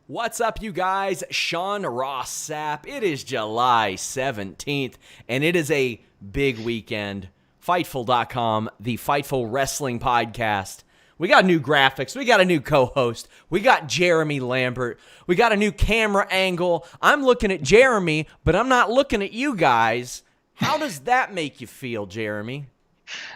What's up, you guys? Sean Ross Sapp. It is July 17th, and it is a big weekend. Fightful.com, the Fightful Wrestling podcast. We got new graphics. We got a new co-host. We got Jeremy Lambert. We got a new camera angle. I'm looking at Jeremy, but I'm not looking at you guys. How does that make you feel, Jeremy?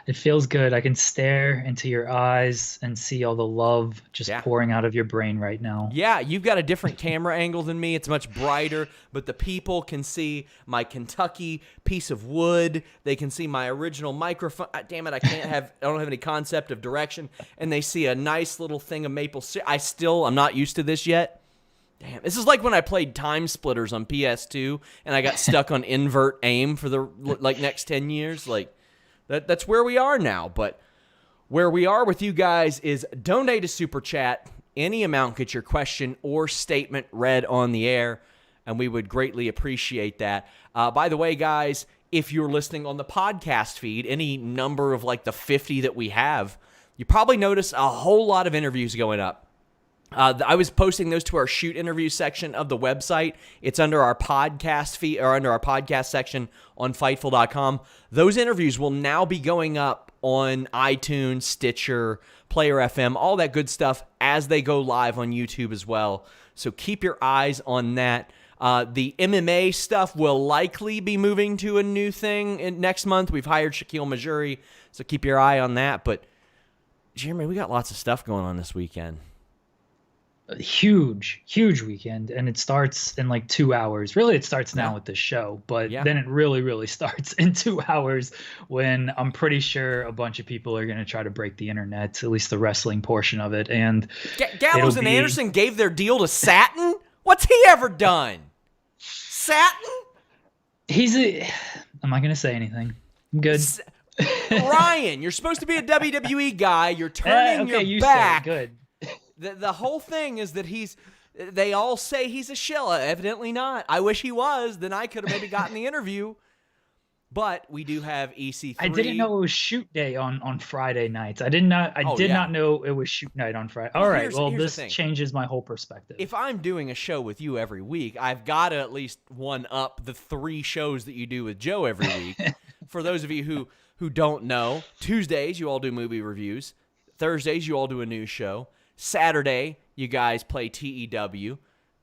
It feels good. I can stare into your eyes and see all the love just pouring out of your brain right now. Yeah, you've got a different camera angle than me. It's much brighter, but the people can see my Kentucky piece of wood. They can see my original microphone. Damn it, I don't have any concept of direction. And they see a nice little thing of maple syrup. I'm not used to this yet. Damn, this is like when I played Time Splitters on PS2 and I got stuck on invert aim for the next 10 years. That's where we are now, but where we are with you guys is donate a super chat. Any amount gets your question or statement read on the air, and we would greatly appreciate that. By the way, guys, if you're listening on the podcast feed, any number of the 50 that we have, you probably notice a whole lot of interviews going up. I was posting those to our shoot interview section of the website. It's under our podcast feed or under our podcast section on Fightful.com. Those interviews will now be going up on iTunes, Stitcher, Player FM, all that good stuff as they go live on YouTube as well. So keep your eyes on that. The MMA stuff will likely be moving to a new thing next month. We've hired Shaquille Majuri, so keep your eye on that. But Jeremy, we got lots of stuff going on this weekend. A huge weekend, and it starts in 2 hours. Really, it starts now with this show, but then it really starts in 2 hours when I'm pretty sure a bunch of people are going to try to break the internet, at least the wrestling portion of it. And Gallows and Anderson gave their deal to Satin? What's he ever done? Satin? I'm not going to say anything. I'm good. Ryan, you're supposed to be a WWE guy. You're turning your back. Good. The whole thing is that they all say he's a shill. Evidently not. I wish he was. Then I could have maybe gotten the interview. But we do have EC3. I didn't know it was shoot day on Friday nights. I did not know it was shoot night on Friday. All right. Well, this changes my whole perspective. If I'm doing a show with you every week, I've got to at least one up the 3 shows that you do with Joe every week. For those of you who don't know, Tuesdays you all do movie reviews. Thursdays you all do a news show. Saturday, you guys play TEW.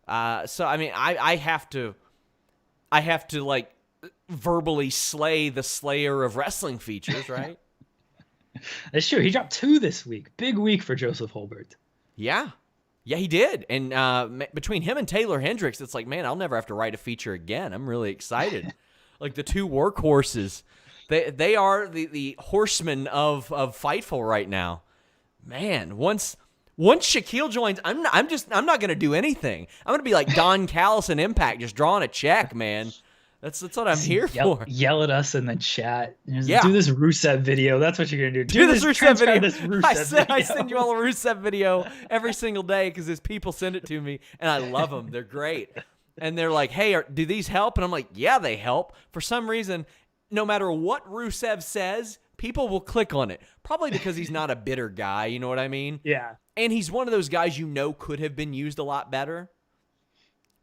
So I mean, I have to verbally slay the slayer of wrestling features, right? That's true. He dropped 2 this week. Big week for Joseph Holbert. Yeah, he did. And between him and Taylor Hendricks, it's man, I'll never have to write a feature again. I'm really excited. The 2 workhorses, they are the horsemen of Fightful right now. Man, once Shaquille joins, I'm not gonna do anything. I'm gonna be like Don Callis in Impact, just drawing a check, man. That's what I'm here for. Yell at us in the chat. Do this Rusev video. That's what you're gonna do. Do this Rusev video. I send you all a Rusev video every single day because his people send it to me, and I love them. They're great, and they're like, "Hey, do these help?" And I'm like, "Yeah, they help." For some reason, no matter what Rusev says, people will click on it. Probably because he's not a bitter guy. You know what I mean? Yeah. And he's one of those guys could have been used a lot better.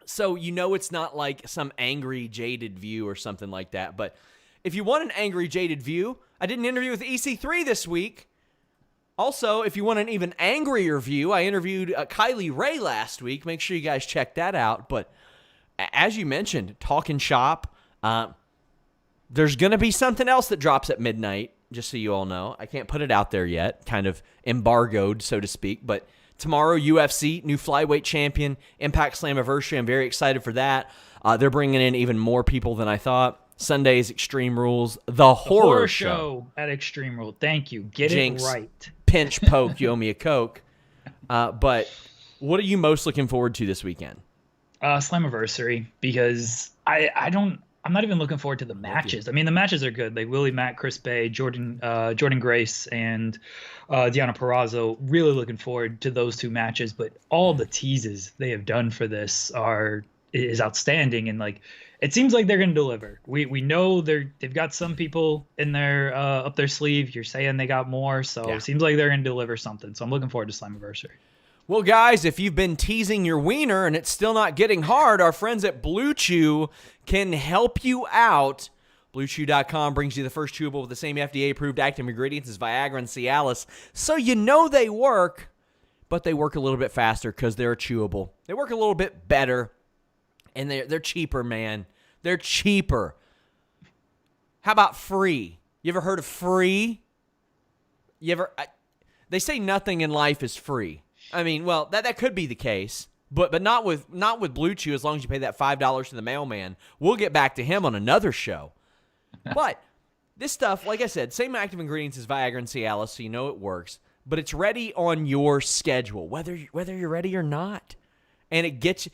So it's not like some angry, jaded view or something like that. But if you want an angry, jaded view, I did an interview with EC3 this week. Also, if you want an even angrier view, I interviewed Kylie Ray last week. Make sure you guys check that out. But as you mentioned, talking shop, there's going to be something else that drops at midnight. Just so you all know. I can't put it out there yet. Kind of embargoed, so to speak. But tomorrow, UFC, new flyweight champion, Impact Slammiversary. I'm very excited for that. They're bringing in even more people than I thought. Sunday's Extreme Rules, the horror show at Extreme Rules. Thank you. Get Jinx, it right. Pinch, poke, you owe me a Coke. But what are you most looking forward to this weekend? Slammiversary, because I'm not even looking forward to the matches. I mean, the matches are good. Willie Mack, Chris Bay, Jordan Grace, and Deonna Purrazzo. Really looking forward to those 2 matches. But all the teases they have done for this is outstanding, and it seems like they're going to deliver. We know they've got some people in their up their sleeve. You're saying they got more, so It seems like they're going to deliver something. So I'm looking forward to Slammiversary. Well, guys, if you've been teasing your wiener and it's still not getting hard, our friends at Blue Chew can help you out. BlueChew.com brings you the first chewable with the same FDA-approved active ingredients as Viagra and Cialis, so you know they work, but they work a little bit faster because they're chewable. They work a little bit better, and they're cheaper, man. They're cheaper. How about free? You ever heard of free? They say nothing in life is free. I mean, well, that could be the case, but not with Blue Chew. As long as you pay that $5 to the mailman, we'll get back to him on another show. But this stuff, like I said, same active ingredients as Viagra and Cialis, so you know it works. But it's ready on your schedule, whether you're ready or not, and it gets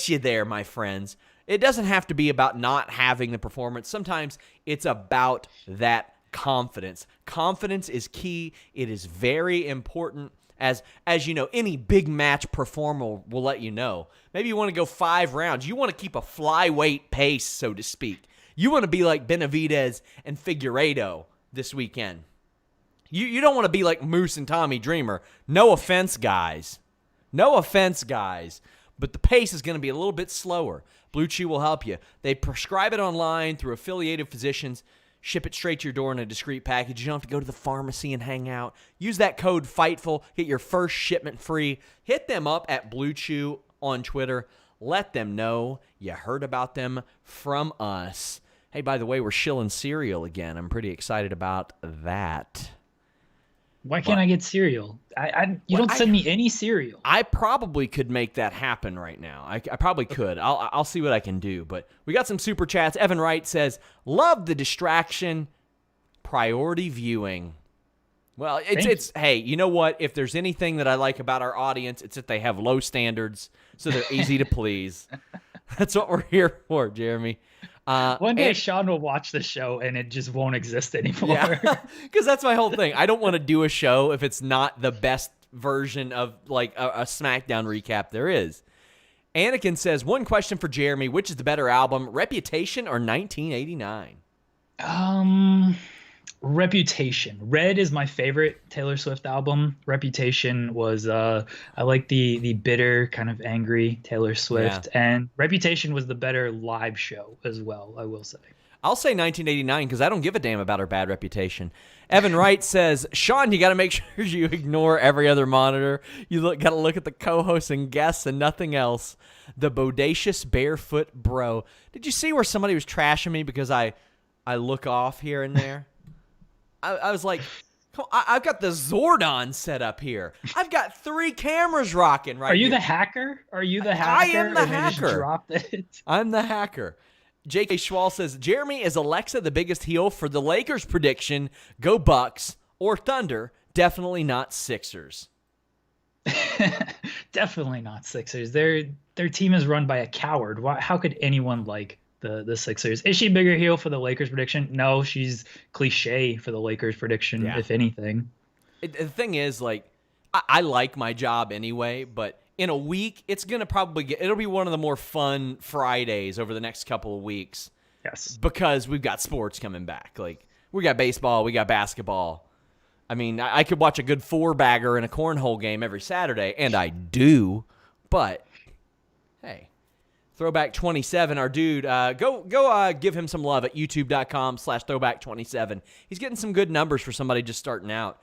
you there, my friends. It doesn't have to be about not having the performance. Sometimes it's about that confidence. Confidence is key. It is very important. As you know, any big match performer will let you know. Maybe you want to go 5 rounds. You want to keep a flyweight pace, so to speak. You want to be like Benavidez and Figueiredo this weekend. You don't want to be like Moose and Tommy Dreamer. No offense, guys. No offense, guys. But the pace is going to be a little bit slower. Blue Chew will help you. They prescribe it online through affiliated physicians. Ship it straight to your door in a discreet package. You don't have to go to the pharmacy and hang out. Use that code FIGHTFUL. Get your first shipment free. Hit them up at Blue Chew on Twitter. Let them know you heard about them from us. Hey, by the way, we're shilling cereal again. I'm pretty excited about that. Why can't I get cereal? You don't send me any cereal. I probably could make that happen right now. I probably could. I'll see what I can do. But we got some super chats. Evan Wright says, love the distraction, priority viewing. Well, it's hey, you know what? If there's anything that I like about our audience, it's that they have low standards, so they're easy to please. That's what we're here for, Jeremy. One day Sean will watch the show and it just won't exist anymore. Yeah, because that's my whole thing. I don't want to do a show if it's not the best version of like a SmackDown recap there is. Anakin says, one question for Jeremy. Which is the better album, Reputation or 1989? Reputation. Red is my favorite Taylor Swift album. Reputation was I like the bitter, kind of angry Taylor Swift. Yeah. And Reputation was the better live show as well, I will say. I'll say 1989 because I don't give a damn about her bad reputation. Evan Wright says, Sean, you got to make sure you ignore every other monitor. You got to look at the co-hosts and guests and nothing else. The bodacious barefoot bro. Did you see where somebody was trashing me because I look off here and there? I was like, I've got the Zordon set up here. I've got 3 cameras rocking right here. Are you the hacker? Are you the hacker? I am the hacker. Just dropped it. I'm the hacker. J.K. Schwal says, Jeremy, is Alexa the biggest heel for the Lakers prediction? Go Bucks or Thunder? Definitely not Sixers. Definitely not Sixers. Their team is run by a coward. How could anyone like the Sixers? Is she bigger heel for the Lakers prediction? No, she's cliche for the Lakers prediction, if anything. The thing is, like, I like my job anyway, but in a week, it's going to probably it'll be one of the more fun Fridays over the next couple of weeks. Yes. Because we've got sports coming back. Like, we got baseball, we got basketball. I mean, I could watch a good 4-bagger in a cornhole game every Saturday, and I do, but hey. Throwback 27, our dude, go give him some love at youtube.com/throwback27. He's getting some good numbers for somebody just starting out.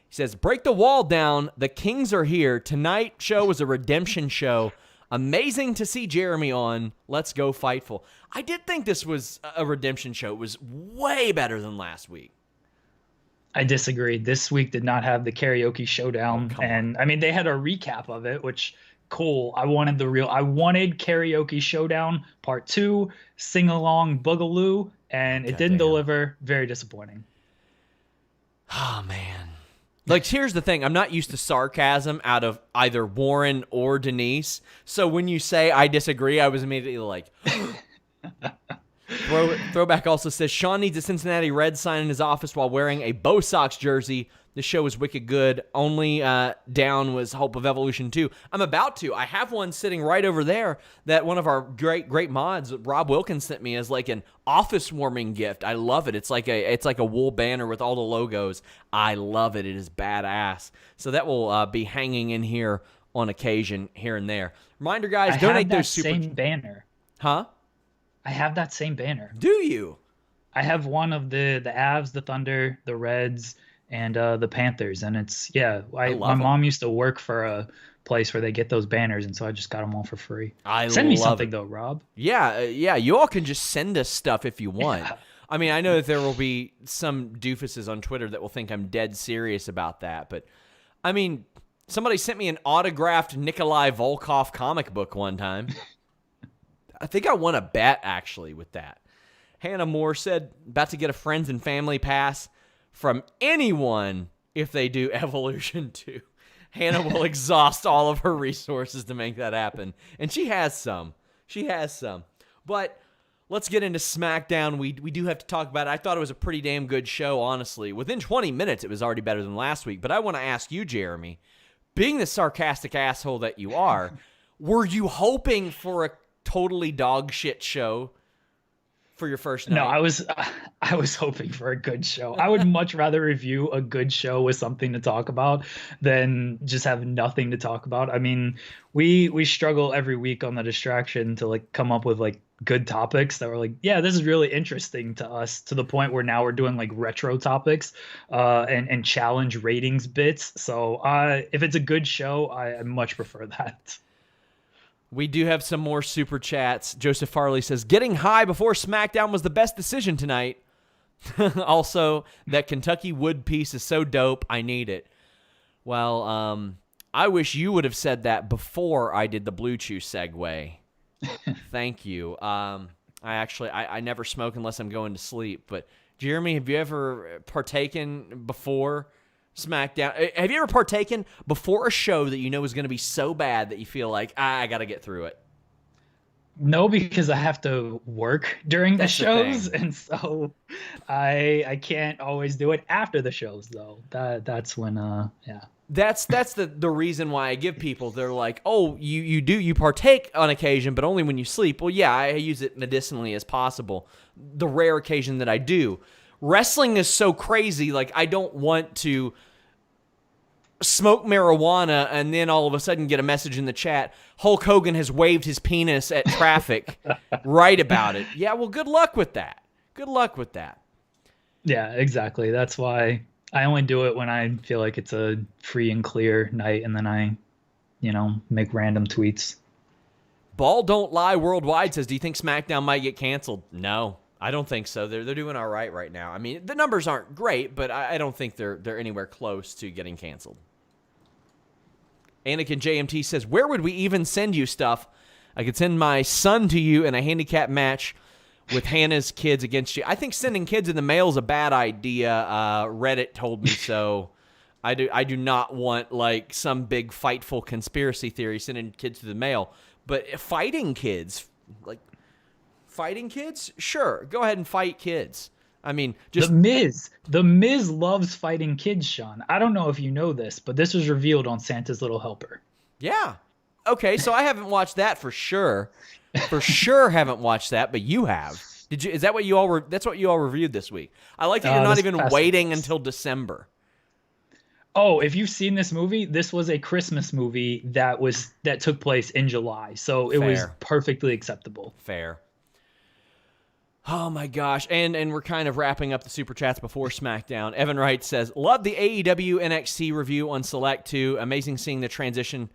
He says, break the wall down. The Kings are here. Tonight show was a redemption show. Amazing to see Jeremy on. Let's go Fightful. I did think this was a redemption show. It was way better than last week. I disagree. This week did not have the karaoke showdown. I mean, they had a recap of it, which... cool. I wanted karaoke showdown part 2, sing along boogaloo, and it didn't deliver. Very disappointing. Oh man. Like, here's the thing. I'm not used to sarcasm out of either Warren or Denise. So when you say I disagree, I was immediately like, Throwback also says, Sean needs a Cincinnati Reds sign in his office while wearing a Bo Sox jersey. This show was wicked good. Only down was Hope of Evolution 2. I'm about to. I have one sitting right over there that one of our great mods, Rob Wilkins, sent me as like an office warming gift. I love it. It's like a wool banner with all the logos. I love it. It is badass. So that will be hanging in here on occasion here and there. Reminder, guys, I donate have that those super. same banner. Huh? I have that same banner. Do you? I have one of the Avs, the Thunder, the Reds, and the Panthers, and it's my mom used to work for a place where they get those banners, and so I just got them all for free. Send me something though, Rob. Yeah, you all can just send us stuff if you want. Yeah. I mean, I know that there will be some doofuses on Twitter that will think I'm dead serious about that, but I mean, somebody sent me an autographed Nikolai Volkov comic book one time. I think I won a bet actually with that. Hannah Moore said, about to get a friends and family pass from anyone if they do Evolution 2. Hannah will exhaust all of her resources to make that happen. And she has some. But let's get into SmackDown. We do have to talk about it. I thought it was a pretty damn good show, honestly. Within 20 minutes, it was already better than last week. But I want to ask you, Jeremy, being the sarcastic asshole that you are, were you hoping for a totally dog shit show for your first night? No, I was hoping for a good show. I would much rather review a good show with something to talk about than just have nothing to talk about. I mean, we struggle every week on the distraction to like come up with like good topics that were like, yeah, this is really interesting to us, to the point where now we're doing like retro topics and challenge ratings bits. So if it's a good show, I much prefer that. We do have some more super chats. Joseph Farley says, getting high before SmackDown was the best decision tonight. Also, that Kentucky wood piece is so dope. I need it. Well, I wish you would have said that before I did the Blue Chew segue. Thank you. I never smoke unless I'm going to sleep. But Jeremy, have you ever partaken before SmackDown? Have you ever partaken before a show that you know is going to be so bad that you feel like, I got to get through it? No, because I have to work during the shows, and so I can't always do it after the shows though. That's when yeah. That's the reason why I give people, they're like, oh, you partake on occasion, but only when you sleep. Well, yeah, I use it medicinally as possible. The rare occasion that I do. Wrestling is so crazy, like I don't want to smoke marijuana and then all of a sudden get a message in the chat, Hulk Hogan has waved his penis at traffic. Write about it. Yeah, well, good luck with that. Yeah, exactly. That's why I only do it when I feel like it's a free and clear night, and then I, make random tweets. Ball Don't Lie Worldwide says, do you think SmackDown might get canceled? No. I don't think so. They're doing all right now. I mean, the numbers aren't great, but I don't think they're anywhere close to getting canceled. Anakin JMT says, where would we even send you stuff? I could send my son to you in a handicap match with Hannah's kids against you. I think sending kids in the mail is a bad idea. Reddit told me so. I do not want like some big Fightful conspiracy theory sending kids to the mail. But fighting kids, sure, go ahead and fight kids. I mean, just The Miz loves fighting kids, Sean. I don't know if you know this, but this was revealed on Santa's Little Helper. Yeah. Okay, so I haven't watched that for sure. For sure haven't watched that, but you have. Did you? Is that what you all that's what you all reviewed this week? I like that you're not even waiting until December. Oh, if you've seen this movie, this was a Christmas movie that took place in July. So it was perfectly acceptable. Fair. Oh my gosh. And we're kind of wrapping up the super chats before SmackDown. Evan Wright says, love the AEW NXT review on Select 2. Amazing seeing the transition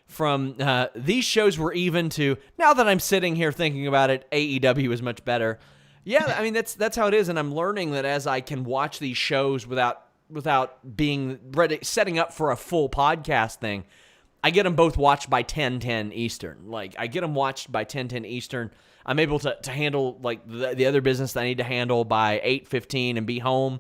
from these shows were even to, now that I'm sitting here thinking about it, AEW is much better. Yeah, I mean, that's how it is. And I'm learning that as I can watch these shows without being ready, setting up for a full podcast thing, I get them both watched by 10:10 Eastern. Like, I get them watched by 10:10 Eastern. I'm able to handle like the other business that I need to handle by 8:15 and be home.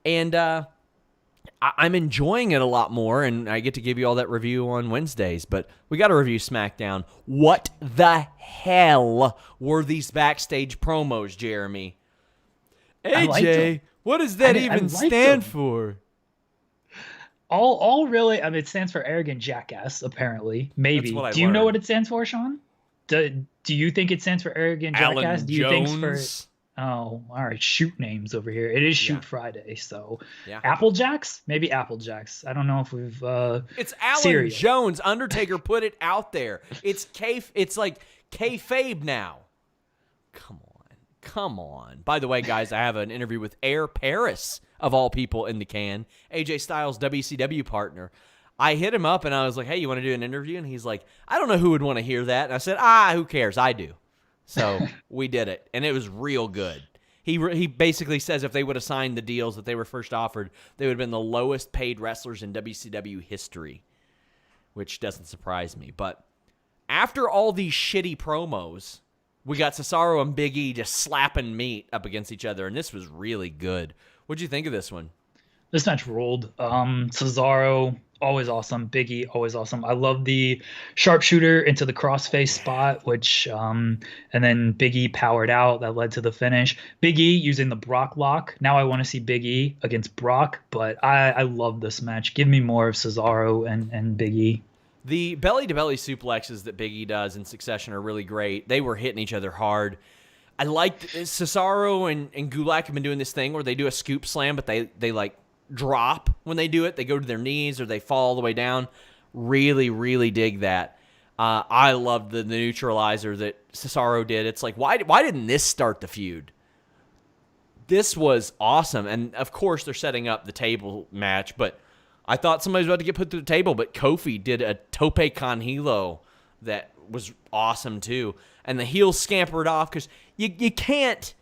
And I'm enjoying it a lot more, and I get to give you all that review on Wednesdays. But we got to review SmackDown. What the hell were these backstage promos, Jeremy? AJ, what does that even stand for? All really, I mean, it stands for arrogant jackass, apparently. Maybe. Do you know what it stands for, Sean? Do you think it stands for arrogant jackass? Alan Do you Jones? think for Oh, all right. Shoot names over here. It is Shoot Yeah. Friday, so Yeah. Apple Jacks, maybe Apple Jacks. I don't know if we've It's Alan cereal. Jones. Undertaker put it out there. It's like kayfabe now. Come on. By the way, guys, I have an interview with Air Paris, of all people, in the can. AJ Styles' WCW partner. I hit him up and I was like, hey, you want to do an interview? And he's like, I don't know who would want to hear that. And I said, who cares? I do. So we did it, and it was real good. He basically says if they would have signed the deals that they were first offered, they would have been the lowest paid wrestlers in WCW history, which doesn't surprise me. But after all these shitty promos, we got Cesaro and Big E just slapping meat up against each other, and this was really good. What'd you think of this one? This match rolled. Cesaro, always awesome. Big E, always awesome. I love the sharpshooter into the crossface spot, which, and then Big E powered out. That led to the finish. Big E using the Brock lock. Now I want to see Big E against Brock, but I love this match. Give me more of Cesaro and Big E. The belly-to-belly suplexes that Big E does in succession are really great. They were hitting each other hard. I liked Cesaro and Gulak have been doing this thing where they do a scoop slam, but they like drop when they do it. They go to their knees or they fall all the way down. Really, really dig that. I loved the neutralizer that Cesaro did. It's like, why didn't this start the feud? This was awesome. And, of course, they're setting up the table match, but I thought somebody was about to get put through the table, but Kofi did a tope con hilo that was awesome, too. And the heels scampered off because you can't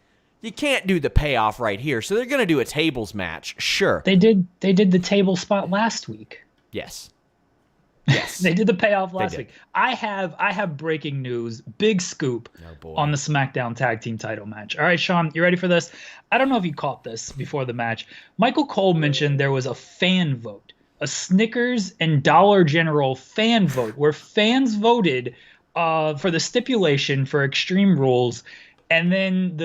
do the payoff right here. So they're going to do a tables match. Sure. They did the table spot last week. Yes. They did the payoff last week. I have breaking news, big scoop on the SmackDown Tag Team title match. All right, Sean, you ready for this? I don't know if you caught this before the match. Michael Cole mentioned there was a fan vote, a Snickers and Dollar General fan vote where fans voted for the stipulation for Extreme Rules. And then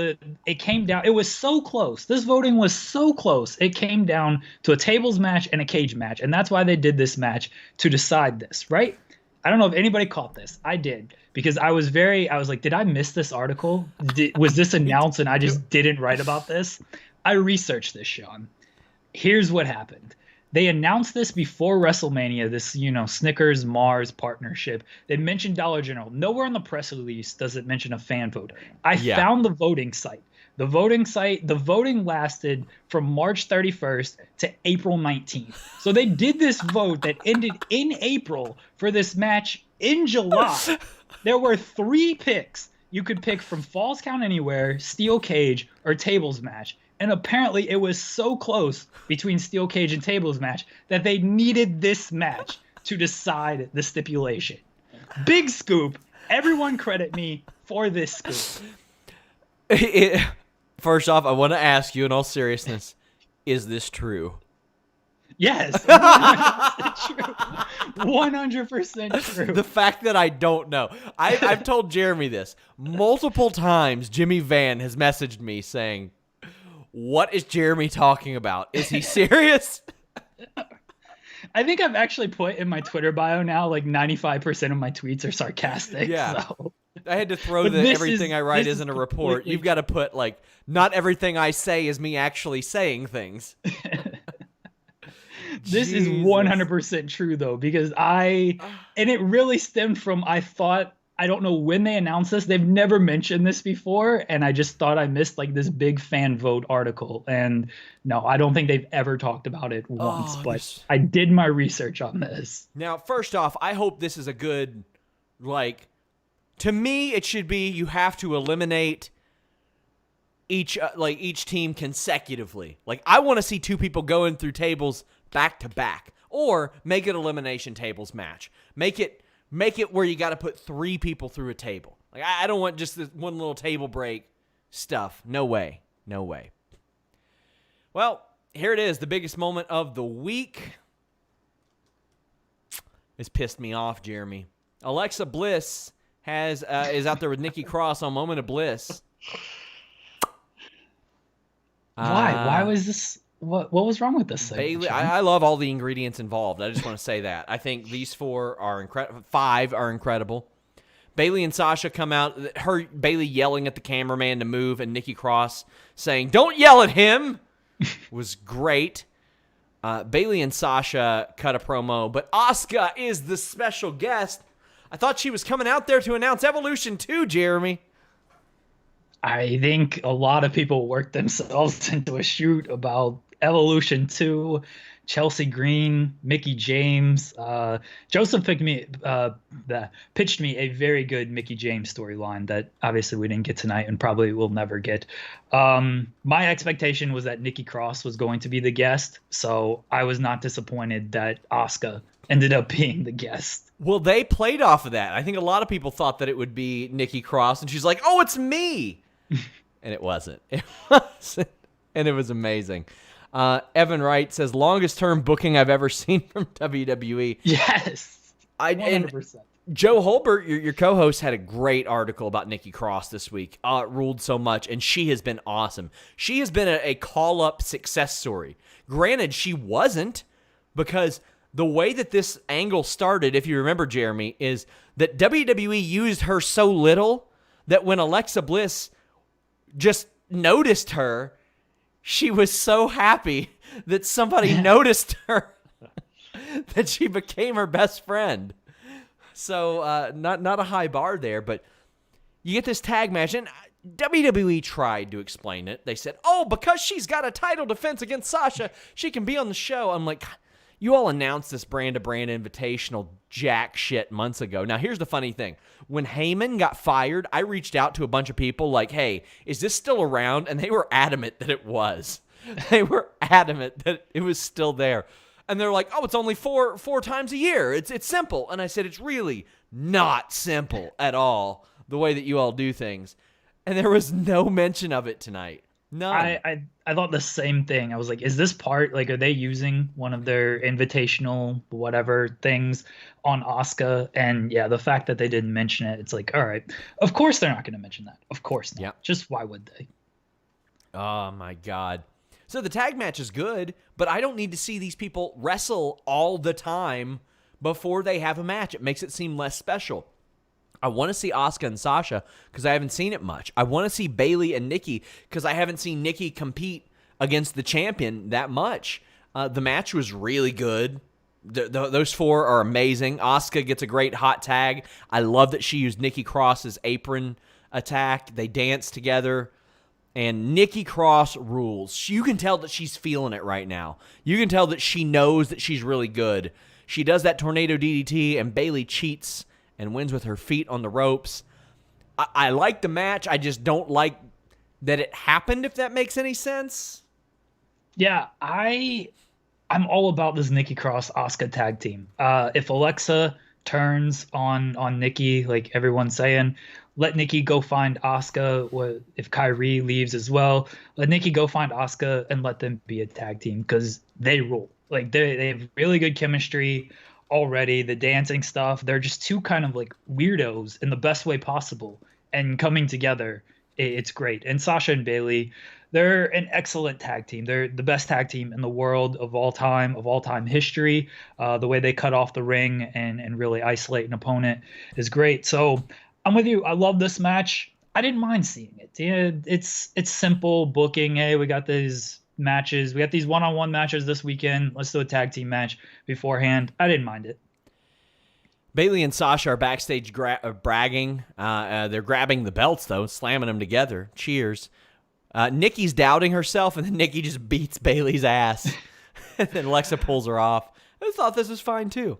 it came down. It was so close. This voting was so close. It came down to a tables match and a cage match. And that's why they did this match, to decide this, right? I don't know if anybody caught this. I did, because I was like, did I miss this article? Was this announced and I just didn't write about this? I researched this, Sean. Here's what happened. They announced this before WrestleMania, this, Snickers Mars partnership. They mentioned Dollar General. Nowhere in the press release does it mention a fan vote. I found the voting site. The voting lasted from March 31st to April 19th. So they did this vote that ended in April for this match in July. There were 3 picks. You could pick from Falls Count Anywhere, Steel Cage, or Tables match. And apparently it was so close between Steel Cage and Tables match that they needed this match to decide the stipulation. Big scoop. Everyone credit me for this scoop. First off, I want to ask you in all seriousness, is this true? Yes. 100% true. 100% true. The fact that I don't know. I've told Jeremy this. Multiple times Jimmy Van has messaged me saying, what is Jeremy talking about? Is he serious? I think I've actually put in my Twitter bio now, like 95% of my tweets are sarcastic. Yeah. So. I had to throw everything I write isn't a report. You've got to put, like, not everything I say is me actually saying things. This is 100% true, though, because and it really stemmed from, I don't know when they announced this. They've never mentioned this before, and I just thought I missed like this big fan vote article. And no, I don't think they've ever talked about it once, but I did my research on this. Now, first off, I hope this is a good, to me, it should be you have to eliminate each team consecutively. Like, I want to see 2 people going through tables back to back, or make it elimination tables match. Make it where you got to put 3 people through a table. Like, I don't want just this one little table break stuff. No way. No way. Well, here it is. The biggest moment of the week. It's pissed me off, Jeremy. Alexa Bliss is out there with Nikki Cross on Moment of Bliss. Why? Why was this? What was wrong with this segment? Bailey, I love all the ingredients involved. I just want to say that. I think these 5 are incredible. Bayley and Sasha come out. Bayley yelling at the cameraman to move, and Nikki Cross saying, "Don't yell at him," was great. Bayley and Sasha cut a promo, but Asuka is the special guest. I thought she was coming out there to announce Evolution 2, Jeremy. I think a lot of people worked themselves into a shoot about Evolution 2, Chelsea Green, Mickie James. Joseph pitched me a very good Mickie James storyline that obviously we didn't get tonight and probably will never get. My expectation was that Nikki Cross was going to be the guest, so I was not disappointed that Asuka ended up being the guest. Well, they played off of that. I think a lot of people thought that it would be Nikki Cross, and she's like, "Oh, it's me." And it wasn't. It wasn't. And it was amazing. Evan Wright says, longest term booking I've ever seen from WWE. Yes. 100%. Joe Holbert, your co-host, had a great article about Nikki Cross this week. It ruled so much, and she has been awesome. She has been a call-up success story. Granted, she wasn't, because the way that this angle started, if you remember, Jeremy, is that WWE used her so little that when Alexa Bliss just noticed her, she was so happy that somebody noticed her that she became her best friend. So not a high bar there, but you get this tag match, and WWE tried to explain it. They said, "Oh, because she's got a title defense against Sasha, she can be on the show." I'm like, you all announced this brand-to-brand invitational jack shit months ago. Now, here's the funny thing. When Heyman got fired, I reached out to a bunch of people like, "Hey, is this still around?" And they were adamant that it was. They were adamant that it was still there. And they're like, "Oh, it's only four times a year. It's simple." And I said, "It's really not simple at all, the way that you all do things." And there was no mention of it tonight. None. I thought the same thing. I was like, is this part, like, are they using one of their invitational whatever things on Asuka? And yeah, the fact that they didn't mention it, it's like, all right, of course they're not going to mention that. Of course not. Yep. Just why would they? Oh my God. So the tag match is good, but I don't need to see these people wrestle all the time before they have a match. It makes it seem less special. I want to see Asuka and Sasha because I haven't seen it much. I want to see Bayley and Nikki because I haven't seen Nikki compete against the champion that much. The match was really good. Those four are amazing. Asuka gets a great hot tag. I love that she used Nikki Cross's apron attack. They dance together. And Nikki Cross rules. You can tell that she's feeling it right now. You can tell that she knows that she's really good. She does that tornado DDT, and Bayley cheats and wins with her feet on the ropes. I like the match. I just don't like that it happened, if that makes any sense. Yeah, I'm all about this Nikki Cross Asuka tag team. If Alexa turns on Nikki, like everyone's saying, let Nikki go find Asuka. If Kyrie leaves as well, let Nikki go find Asuka and let them be a tag team because they rule. Like they have really good chemistry already. The dancing stuff, they're just two kind of like weirdos in the best way possible, and coming together, it's great. And Sasha and Bayley, they're an excellent tag team. They're the best tag team in the world of all time history. The way they cut off the ring and really isolate an opponent is great. So I'm with you. I love this match. I didn't mind seeing it. Yeah, it's simple booking. Hey, we got these matches. We got these one-on-one matches this weekend. Let's do a tag team match beforehand. I didn't mind it. Bayley and Sasha are backstage bragging. They're grabbing the belts, though, slamming them together. Cheers. Nikki's doubting herself, and then Nikki just beats Bayley's ass. And then Alexa pulls her off. I thought this was fine, too.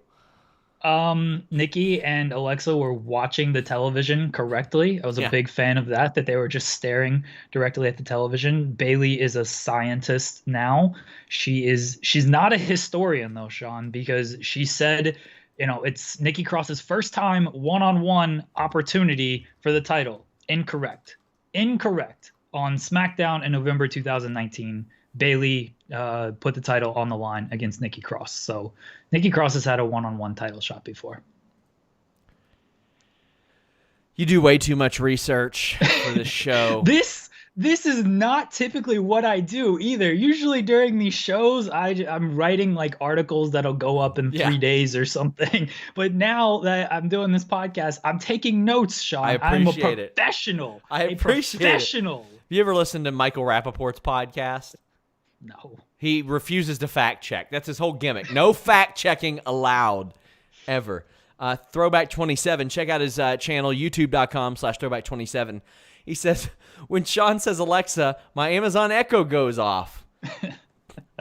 Nikki and Alexa were watching the television correctly. I was a big fan of that they were just staring directly at the television. Bayley is a scientist now. She's not a historian though, Sean, because she said, it's Nikki Cross's first time one-on-one opportunity for the title. Incorrect. On SmackDown in November 2019, Bayley put the title on the line against Nikki Cross. So Nikki Cross has had a one-on-one title shot before. You do way too much research for this show. This this is not typically what I do either. Usually during these shows, I'm writing like articles that'll go up in 3 days or something. But now that I'm doing this podcast, I'm taking notes, Sean. I appreciate I'm a professional. I appreciate professional. Have you ever listened to Michael Rappaport's podcast? No. He refuses to fact check. That's his whole gimmick. No fact checking allowed ever. Throwback 27. Check out his channel, youtube.com/throwback27. He says, when Sean says Alexa, my Amazon Echo goes off.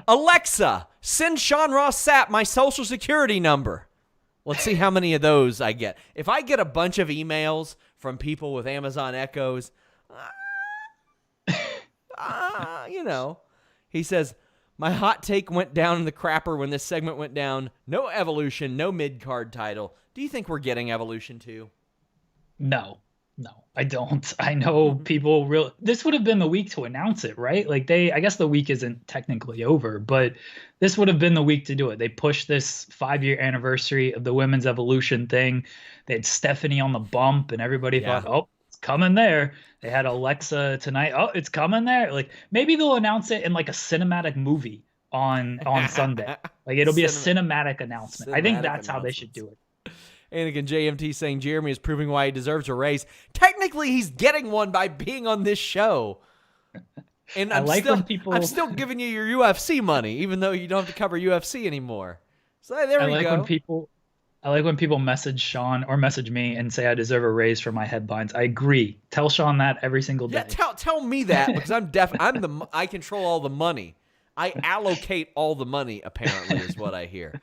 Alexa, send Sean Ross Sapp my social security number. Let's see how many of those I get. If I get a bunch of emails from people with Amazon Echoes, he says, my hot take went down in the crapper when this segment went down. No Evolution, no mid-card title. Do you think we're getting Evolution too? No, I don't. I know people this would have been the week to announce it, right? Like I guess the week isn't technically over, but this would have been the week to do it. They pushed this 5-year anniversary of the women's Evolution thing. They had Stephanie on the bump and everybody thought, oh, it's coming there. They had Alexa tonight. Oh, it's coming there. Like maybe they'll announce it in like a cinematic movie on Sunday. Like it'll be a cinematic announcement. I think that's how they should do it. Anakin JMT saying Jeremy is proving why he deserves a raise. Technically, he's getting one by being on this show. And I'm still giving you your UFC money, even though you don't have to cover UFC anymore. So there we go. I like when people message Sean or message me and say I deserve a raise for my headlines. I agree. Tell Sean that every single day. Yeah, tell me that because I control all the money. I allocate all the money. Apparently, is what I hear.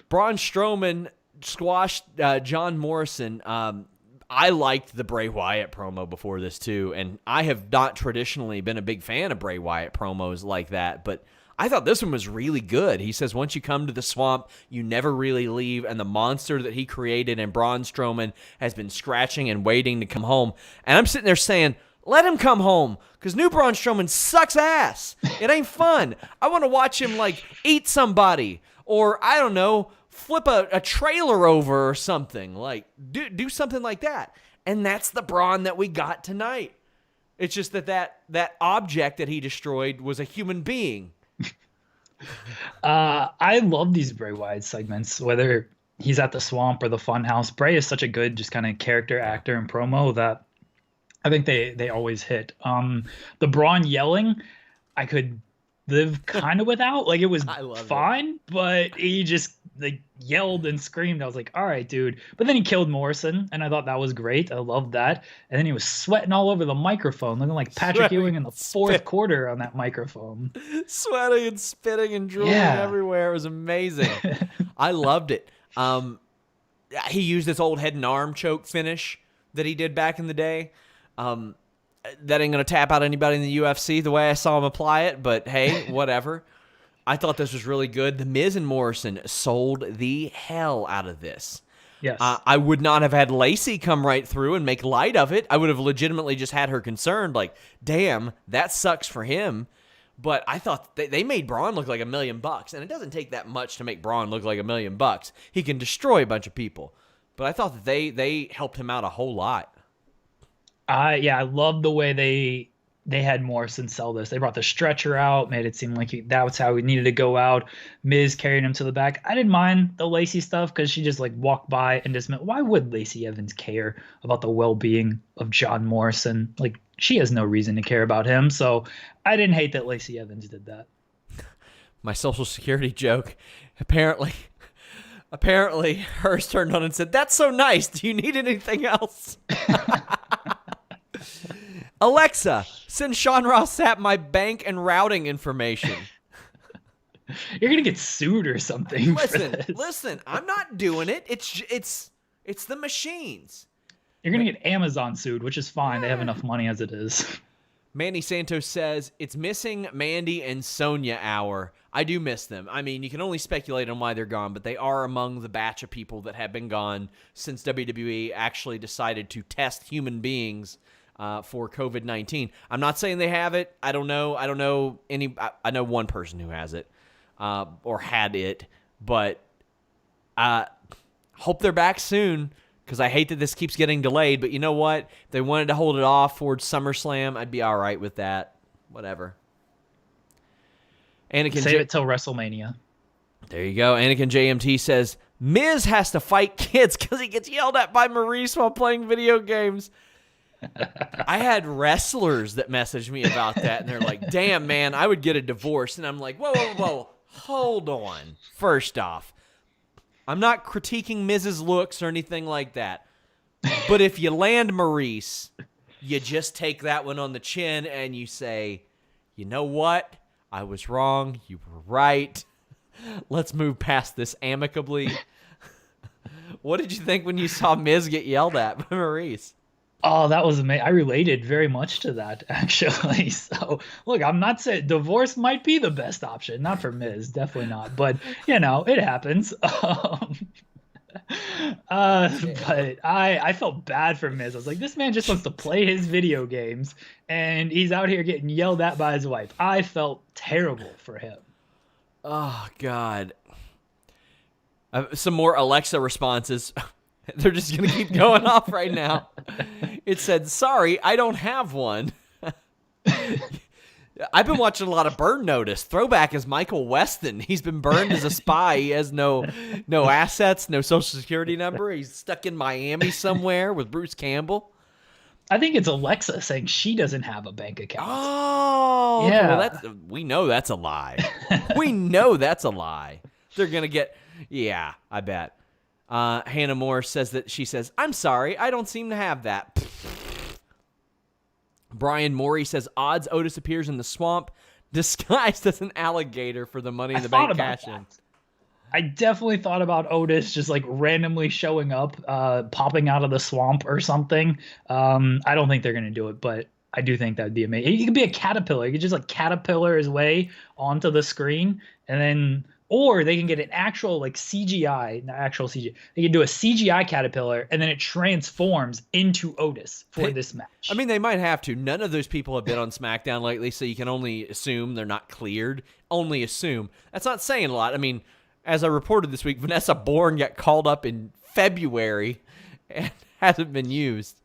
Braun Strowman squashed John Morrison. I liked the Bray Wyatt promo before this too, and I have not traditionally been a big fan of Bray Wyatt promos like that, but I thought this one was really good. He says, once you come to the swamp, you never really leave, and the monster that he created in Braun Strowman has been scratching and waiting to come home. And I'm sitting there saying, let him come home, because new Braun Strowman sucks ass. It ain't fun. I want to watch him, like, eat somebody, or, I don't know, flip a trailer over or something. Like, do something like that. And that's the Braun that we got tonight. It's just that object that he destroyed was a human being. I love these Bray Wyatt segments, whether he's at the swamp or the funhouse. Bray is such a good just kind of character actor and promo that I think they always hit. The Braun yelling, I could live kind of without. Like it was fine, but he just like yelled and screamed. I was like, all right, dude. But then he killed Morrison, and I thought that was great. I loved that. And then he was sweating all over the microphone, looking like Patrick Ewing in the fourth quarter on that microphone. Sweating and spitting and drooling everywhere. It was amazing. I loved it. He used this old head and arm choke finish that he did back in the day. That ain't going to tap out anybody in the UFC the way I saw him apply it, but hey, whatever. I thought this was really good. The Miz and Morrison sold the hell out of this. Yes. I would not have had Lacey come right through and make light of it. I would have legitimately just had her concerned, like, damn, that sucks for him. But I thought they made Braun look like $1 million, and it doesn't take that much to make Braun look like $1 million. He can destroy a bunch of people. But I thought that they helped him out a whole lot. I love the way they had Morrison sell this. They brought the stretcher out, made it seem like that was how he needed to go out. Miz carried him to the back. I didn't mind the Lacey stuff because she just like walked by and just meant, why would Lacey Evans care about the well-being of John Morrison? Like she has no reason to care about him. So I didn't hate that Lacey Evans did that. My social security joke, apparently hers turned on and said, that's so nice. Do you need anything else? Alexa, send Sean Ross Sapp my bank and routing information. You're gonna get sued or something. Listen. I'm not doing it. It's the machines. You're gonna get Amazon sued, which is fine. They have enough money as it is. Mandy Santos says it's missing Mandy and Sonya hour. I do miss them. I mean, you can only speculate on why they're gone, but they are among the batch of people that have been gone since WWE actually decided to test human beings for COVID-19. I'm not saying they have it. I don't know any. I know one person who has it or had it, but hope they're back soon. because I hate that this keeps getting delayed. But you know what? If they wanted to hold it off towards SummerSlam, I'd be all right with that. Whatever. Anakin Save it till WrestleMania. There you go. Anakin JMT says, Miz has to fight kids because he gets yelled at by Maurice while playing video games. I had wrestlers that messaged me about that, and they're like, damn, man, I would get a divorce. And I'm like, whoa. Hold on. First off, I'm not critiquing Miz's looks or anything like that. But if you land Maurice, you just take that one on the chin and you say, you know what? I was wrong. You were right. Let's move past this amicably. What did you think when you saw Miz get yelled at by Maurice? Oh, that was amazing. I related very much to that, actually. So, look, I'm not saying divorce might be the best option. Not for Miz, definitely not. But, it happens. But I felt bad for Miz. I was like, this man just wants to play his video games, and he's out here getting yelled at by his wife. I felt terrible for him. Oh, God. Some more Alexa responses. They're just going to keep going off right now. It said, sorry, I don't have one. I've been watching a lot of Burn Notice. Throwback is Michael Weston. He's been burned as a spy. He has no assets, no social security number. He's stuck in Miami somewhere with Bruce Campbell. I think it's Alexa saying she doesn't have a bank account. Oh, yeah. Well, we know that's a lie. We know that's a lie. They're going to get, yeah, I bet. Hannah Moore says that she says, I'm sorry, I don't seem to have that. Brian Morey says, odds Otis appears in the swamp disguised as an alligator for the Money in the Bank cash-in. I definitely thought about Otis just like randomly showing up, popping out of the swamp or something. I don't think they're going to do it, but I do think that'd be amazing. He could be a caterpillar. He could just like caterpillar his way onto the screen, and then, or they can get an actual like CGI, not actual CGI. They can do a CGI caterpillar, and then it transforms into Otis for this match. I mean, they might have to. None of those people have been on SmackDown lately, so you can only assume they're not cleared. Only assume. That's not saying a lot. I mean, as I reported this week, Vanessa Bourne got called up in February and hasn't been used.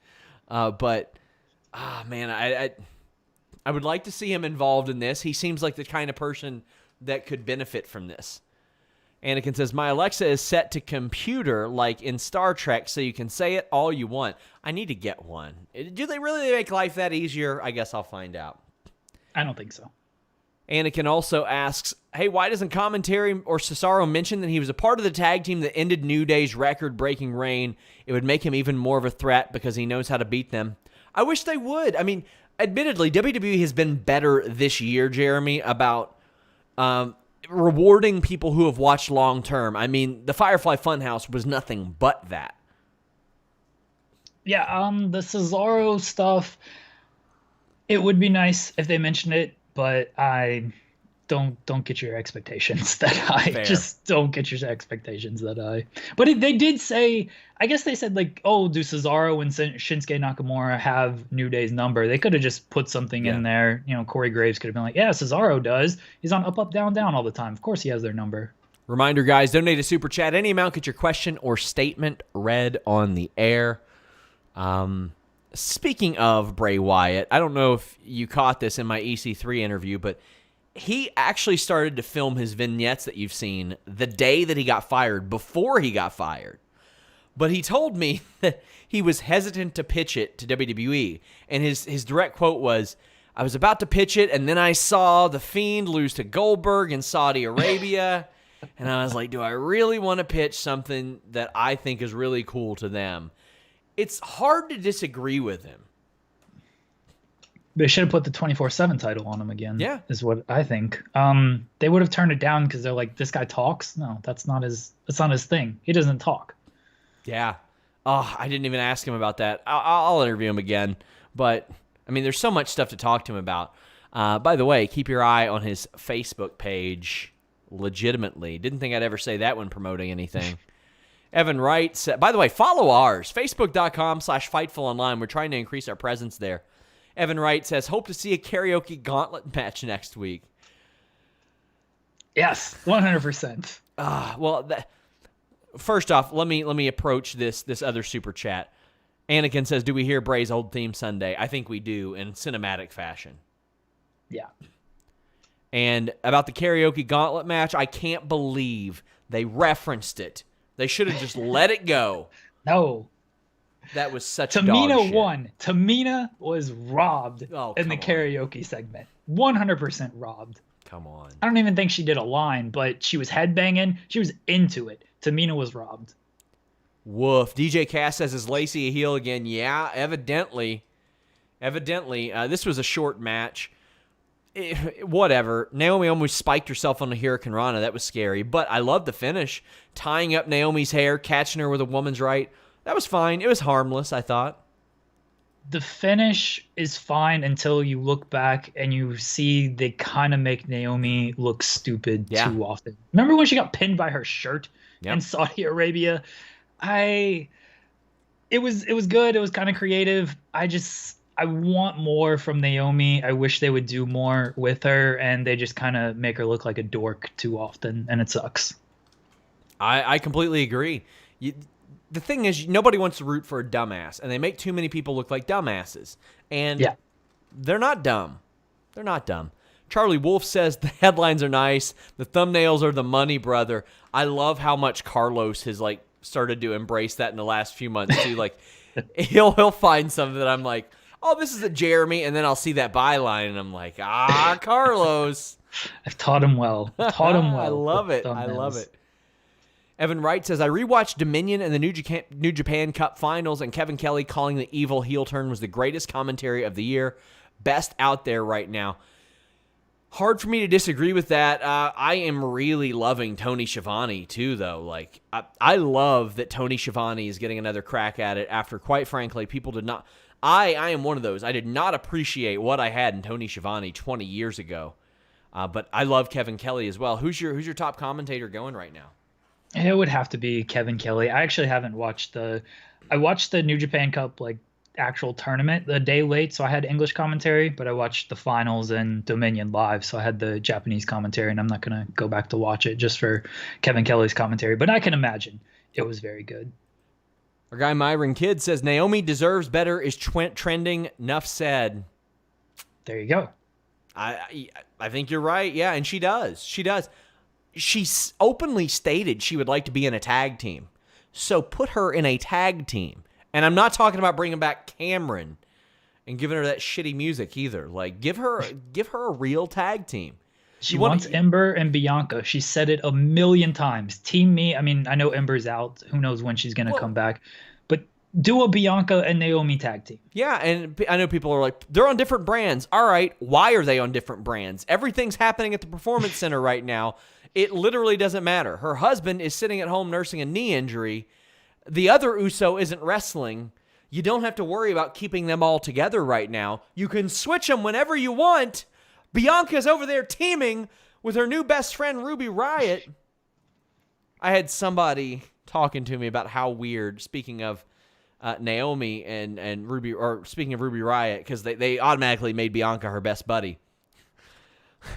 But, man, I would like to see him involved in this. He seems like the kind of person that could benefit from this. Anakin says, my Alexa is set to computer like in Star Trek, so you can say it all you want. I need to get one. Do they really make life that easier? I guess I'll find out. I don't think so. Anakin also asks, hey, why doesn't commentary or Cesaro mention that he was a part of the tag team that ended New Day's record-breaking reign? It would make him even more of a threat because he knows how to beat them. I wish they would. I mean, admittedly, WWE has been better this year, Jeremy, about rewarding people who have watched long-term. I mean, the Firefly Funhouse was nothing but that. Yeah, the Cesaro stuff, it would be nice if they mentioned it, but I don't get your expectations that high. Fair. Just don't get your expectations that high. But they did say, I guess they said like, oh, do Cesaro and Shinsuke Nakamura have New Day's number? They could have just put something in there. You know, Corey Graves could have been like, yeah, Cesaro does. He's on up, up, down, down all the time. Of course he has their number. Reminder, guys, donate a super chat. Any amount, get your question or statement read on the air. Speaking of Bray Wyatt, I don't know if you caught this in my EC3 interview, but he actually started to film his vignettes that you've seen the day that he got fired, before he got fired. But he told me that he was hesitant to pitch it to WWE. And his direct quote was, I was about to pitch it, and then I saw The Fiend lose to Goldberg in Saudi Arabia. And I was like, do I really want to pitch something that I think is really cool to them? It's hard to disagree with him. They should have put the 24/7 title on him again. Yeah, is what I think. They would have turned it down because they're like, this guy talks. No, that's not his thing. He doesn't talk. Yeah. Oh, I didn't even ask him about that. I'll interview him again. But I mean, there's so much stuff to talk to him about. By the way, keep your eye on his Facebook page. Legitimately, didn't think I'd ever say that when promoting anything. Evan Wright said, by the way, follow ours, facebook.com/FightfulOnline. We're trying to increase our presence there. Evan Wright says, hope to see a karaoke gauntlet match next week. Yes, 100%. Well, first off, let me approach this other super chat. Anakin says, "Do we hear Bray's old theme Sunday?" I think we do in cinematic fashion. Yeah. And about the karaoke gauntlet match, I can't believe they referenced it. They should have just let it go. No. That was such Tamina dog shit. won. Tamina was robbed in the karaoke segment. 100% robbed. Come on. I don't even think she did a line, but she was headbanging. She was into it. Tamina was robbed. Woof. DJ Cass says, "Is Lacey a heel again?" Yeah, evidently. This was a short match. Whatever. Naomi almost spiked herself on the Hurricane Rana. That was scary. But I love the finish. Tying up Naomi's hair, catching her with a woman's right. That was fine. It was harmless, I thought. The finish is fine until you look back and you see they kind of make Naomi look stupid too often. Remember when she got pinned by her shirt in Saudi Arabia? It was good. It was kind of creative. I want more from Naomi. I wish they would do more with her, and they just kind of make her look like a dork too often, and it sucks. I completely agree. The thing is, nobody wants to root for a dumbass, and they make too many people look like dumbasses. And they're not dumb. They're not dumb. Charlie Wolf says the headlines are nice. The thumbnails are the money, brother. I love how much Carlos has started to embrace that in the last few months too. He'll find something that I'm like, oh, this is a Jeremy, and then I'll see that byline, and I'm like, Carlos. I've taught him well. I love it. I love it. Evan Wright says, I rewatched Dominion and the New Japan Cup Finals, and Kevin Kelly calling the evil heel turn was the greatest commentary of the year. Best out there right now. Hard for me to disagree with that. I am really loving Tony Schiavone, too, though. I love that Tony Schiavone is getting another crack at it after, quite frankly, people did not... I am one of those. I did not appreciate what I had in Tony Schiavone 20 years ago. But I love Kevin Kelly as well. Who's your top commentator going right now? It would have to be Kevin Kelly. I actually haven't watched I watched the New Japan Cup actual tournament a day late, so I had English commentary, but I watched the finals and Dominion live, so I had the Japanese commentary, and I'm not going to go back to watch it just for Kevin Kelly's commentary, but I can imagine it was very good. Our guy Myron Kidd says, Naomi deserves better is trending. Enough said. There you go. I think you're right. Yeah, and she does. She's openly stated she would like to be in a tag team. So put her in a tag team. And I'm not talking about bringing back Cameron and giving her that shitty music either. Give her a real tag team. She wants Ember and Bianca. She said it a million times. Team me. I mean, I know Ember's out. Who knows when she's going to come back. But do a Bianca and Naomi tag team. Yeah, and I know people are like, they're on different brands. All right, why are they on different brands? Everything's happening at the Performance Center right now. It literally doesn't matter. Her husband is sitting at home nursing a knee injury. The other Uso isn't wrestling. You don't have to worry about keeping them all together right now. You can switch them whenever you want. Bianca's over there teaming with her new best friend, Ruby Riott. I had somebody talking to me about how weird, speaking of Naomi and Ruby, or speaking of Ruby Riott, because they automatically made Bianca her best buddy.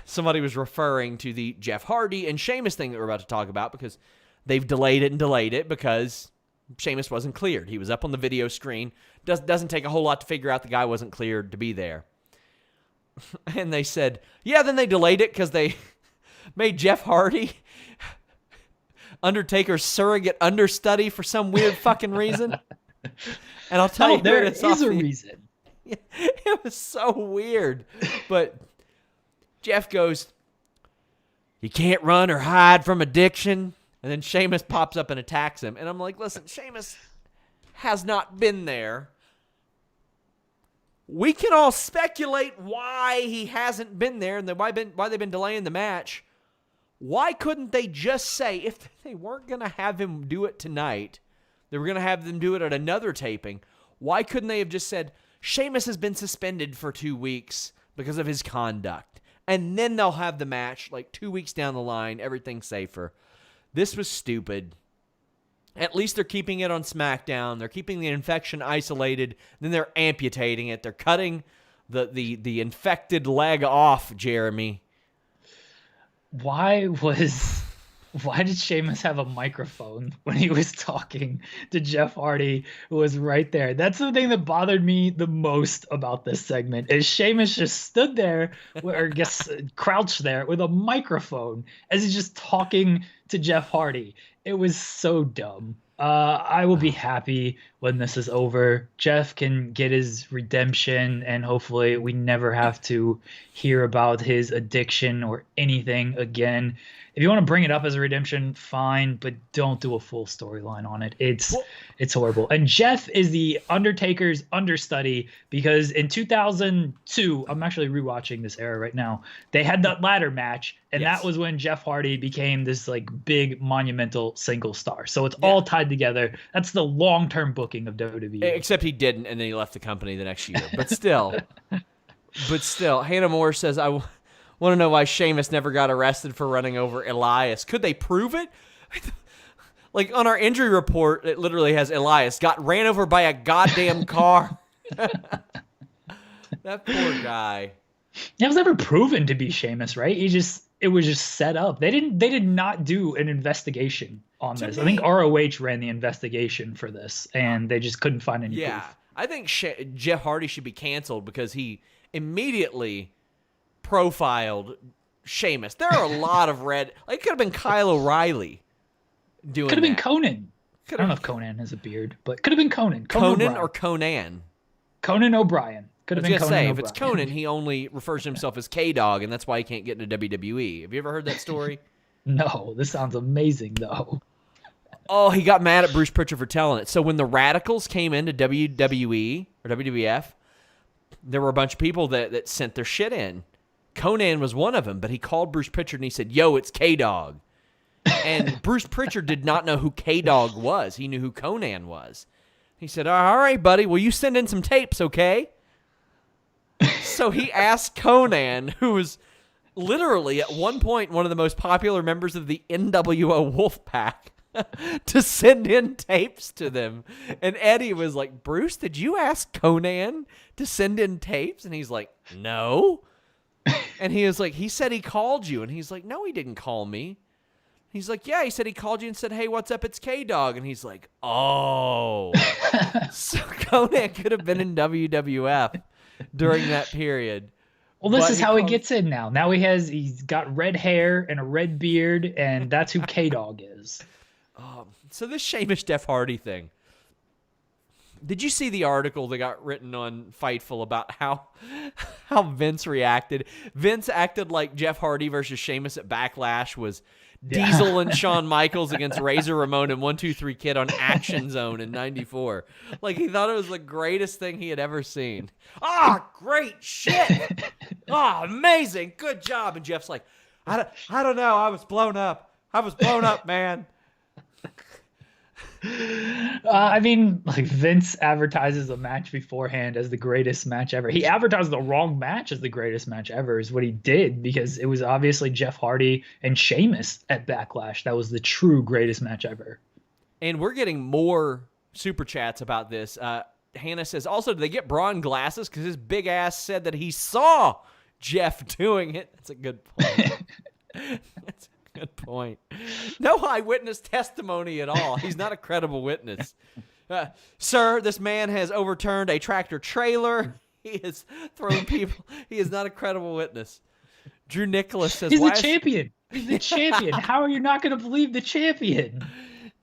Somebody was referring to the Jeff Hardy and Sheamus thing that we're about to talk about, because they've delayed it because Sheamus wasn't cleared. He was up on the video screen. Doesn't take a whole lot to figure out the guy wasn't cleared to be there. And they said, yeah, then they delayed it because they made Jeff Hardy Undertaker's surrogate understudy for some weird fucking reason. And I'll tell you, there is a reason. It was so weird. But Jeff goes, you can't run or hide from addiction. And then Sheamus pops up and attacks him. And I'm like, listen, Sheamus has not been there. We can all speculate why he hasn't been there and why they've been delaying the match. Why couldn't they just say, if they weren't going to have him do it tonight, they were going to have them do it at another taping, why couldn't they have just said, Sheamus has been suspended for 2 weeks because of his conduct, and then they'll have the match 2 weeks down the line, everything's safer. This was stupid. At least they're keeping it on SmackDown. They're keeping the infection isolated. Then they're amputating it. They're cutting the infected leg off, Jeremy. Why was Why did Sheamus have a microphone when he was talking to Jeff Hardy, who was right there? That's the thing that bothered me the most about this segment is Sheamus just stood there, or I guess crouched there with a microphone as he's just talking to Jeff Hardy. It was so dumb. I will be happy when this is over. Jeff can get his redemption, and hopefully we never have to hear about his addiction or anything again. If you want to bring it up as a redemption, fine, but don't do a full storyline on it. It's horrible. And Jeff is the Undertaker's understudy because in 2002, I'm actually rewatching this era right now. They had that ladder match, and that was when Jeff Hardy became this like big monumental single star. So it's all tied together. That's the long-term booking of WWE. Except he didn't, and then he left the company the next year. But still, Hannah Moore says, I want to know why Sheamus never got arrested for running over Elias. Could they prove it? Like on our injury report, it literally has Elias got ran over by a goddamn car. That poor guy. It was never proven to be Sheamus, right? It was just set up. They did not do an investigation on this. I think ROH ran the investigation for this, and they just couldn't find any proof. I think Jeff Hardy should be canceled because he immediately profiled Sheamus. There are a lot of it could have been Kyle O'Reilly doing Could have been Conan. I don't know if Conan has a beard, but could have been Conan. Conan or Conan? Conan O'Brien. Could have been Conan O'Brien. If it's Conan, he only refers to himself as K-Dog, and that's why he can't get into WWE. Have you ever heard that story? No, this sounds amazing, though. Oh, he got mad at Bruce Pritchard for telling it. So when the Radicals came into WWE or WWF, there were a bunch of people that sent their shit in. Conan was one of them, but he called Bruce Pritchard and he said, "Yo, it's K-Dog." And Bruce Pritchard did not know who K-Dog was. He knew who Conan was. He said, "All right, buddy, will you send in some tapes, okay?" So he asked Conan, who was literally at one point one of the most popular members of the NWO Wolfpack, to send in tapes to them. And Eddie was like, "Bruce, did you ask Conan to send in tapes?" And he's like, "No." And he was like, "He said he called you." And he's like, "No, he didn't call me." He's like, "Yeah, he said he called you and said, 'Hey, what's up? It's K-Dog.'" And he's like, "Oh." So Conan could have been in WWF during that period. Well, this is how he gets in now. Now he's got red hair and a red beard, and that's who K-Dog is. So this Sheamus Jeff Hardy thing. Did you see the article that got written on Fightful about how Vince reacted? Vince acted like Jeff Hardy versus Sheamus at Backlash was Diesel and Shawn Michaels against Razor Ramon and 1-2-3 Kid on Action Zone in '94. Like he thought it was the greatest thing he had ever seen. Great shit! Amazing, good job. And Jeff's like, I don't know, I was blown up, man. I mean, like Vince advertises a match beforehand as the greatest match ever. He advertised the wrong match as the greatest match ever is what he did, because it was obviously Jeff Hardy and Sheamus at Backlash. That was the true greatest match ever. And we're getting more super chats about this. Hannah says, also, did they get Braun glasses? Because his big ass said that he saw Jeff doing it. That's a good point. That's a good point. No eyewitness testimony at all. He's not a credible witness. Sir, this man has overturned a tractor trailer. He has thrown people. He is not a credible witness. Drew Nicholas says, he's the champion. He's the champion. How are you not going to believe the champion?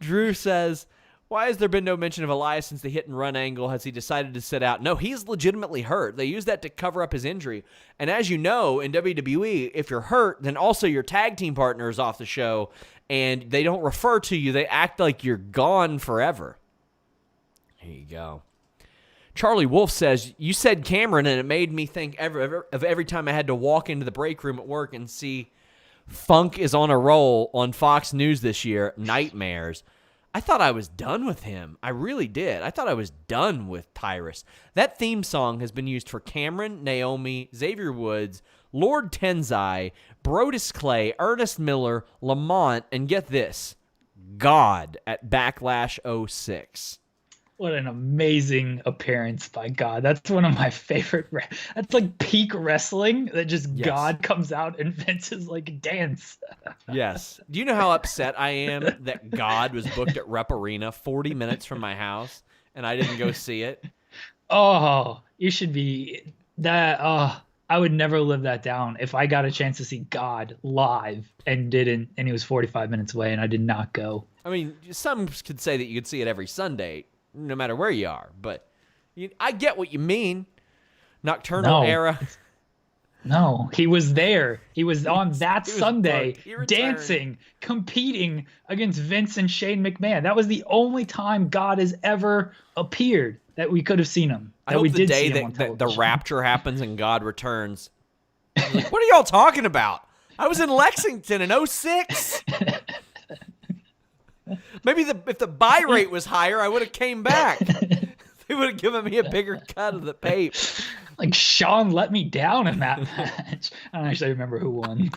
Drew says, why has there been no mention of Elias since the hit and run angle? Has he decided to sit out? No, he's legitimately hurt. They use that to cover up his injury. And as you know, in WWE, if you're hurt, then also your tag team partner is off the show, and they don't refer to you. They act like you're gone forever. Here you go. Charlie Wolf says, you said Cameron, and it made me think of every time I had to walk into the break room at work and see Funk is on a roll on Fox News this year. Nightmares. I thought I was done with him. I really did. I thought I was done with Tyrus. That theme song has been used for Cameron, Naomi, Xavier Woods, Lord Tenzai, Brodus Clay, Ernest Miller, Lamont, and get this, God at Backlash 06. What an amazing appearance by God. That's one of my favorite. That's like peak wrestling that just God comes out and Vince is like, dance. Yes. Do you know how upset I am that God was booked at Rep Arena 40 minutes from my house and I didn't go see it? Oh, you should be that. Oh, I would never live that down if I got a chance to see God live and didn't, and he was 45 minutes away and I did not go. I mean, some could say that you could see it every Sunday, no matter where you are, but I get what you mean. Nocturnal era. No, he was there. He was on that Sunday dancing, competing against Vince and Shane McMahon. That was the only time God has ever appeared that we could have seen him. I hope the day that the rapture happens and God returns. Like, what are y'all talking about? I was in Lexington in 06. Maybe if the buy rate was higher, I would have came back. They would have given me a bigger cut of the pape. Like Sean let me down in that match. I don't actually remember who won.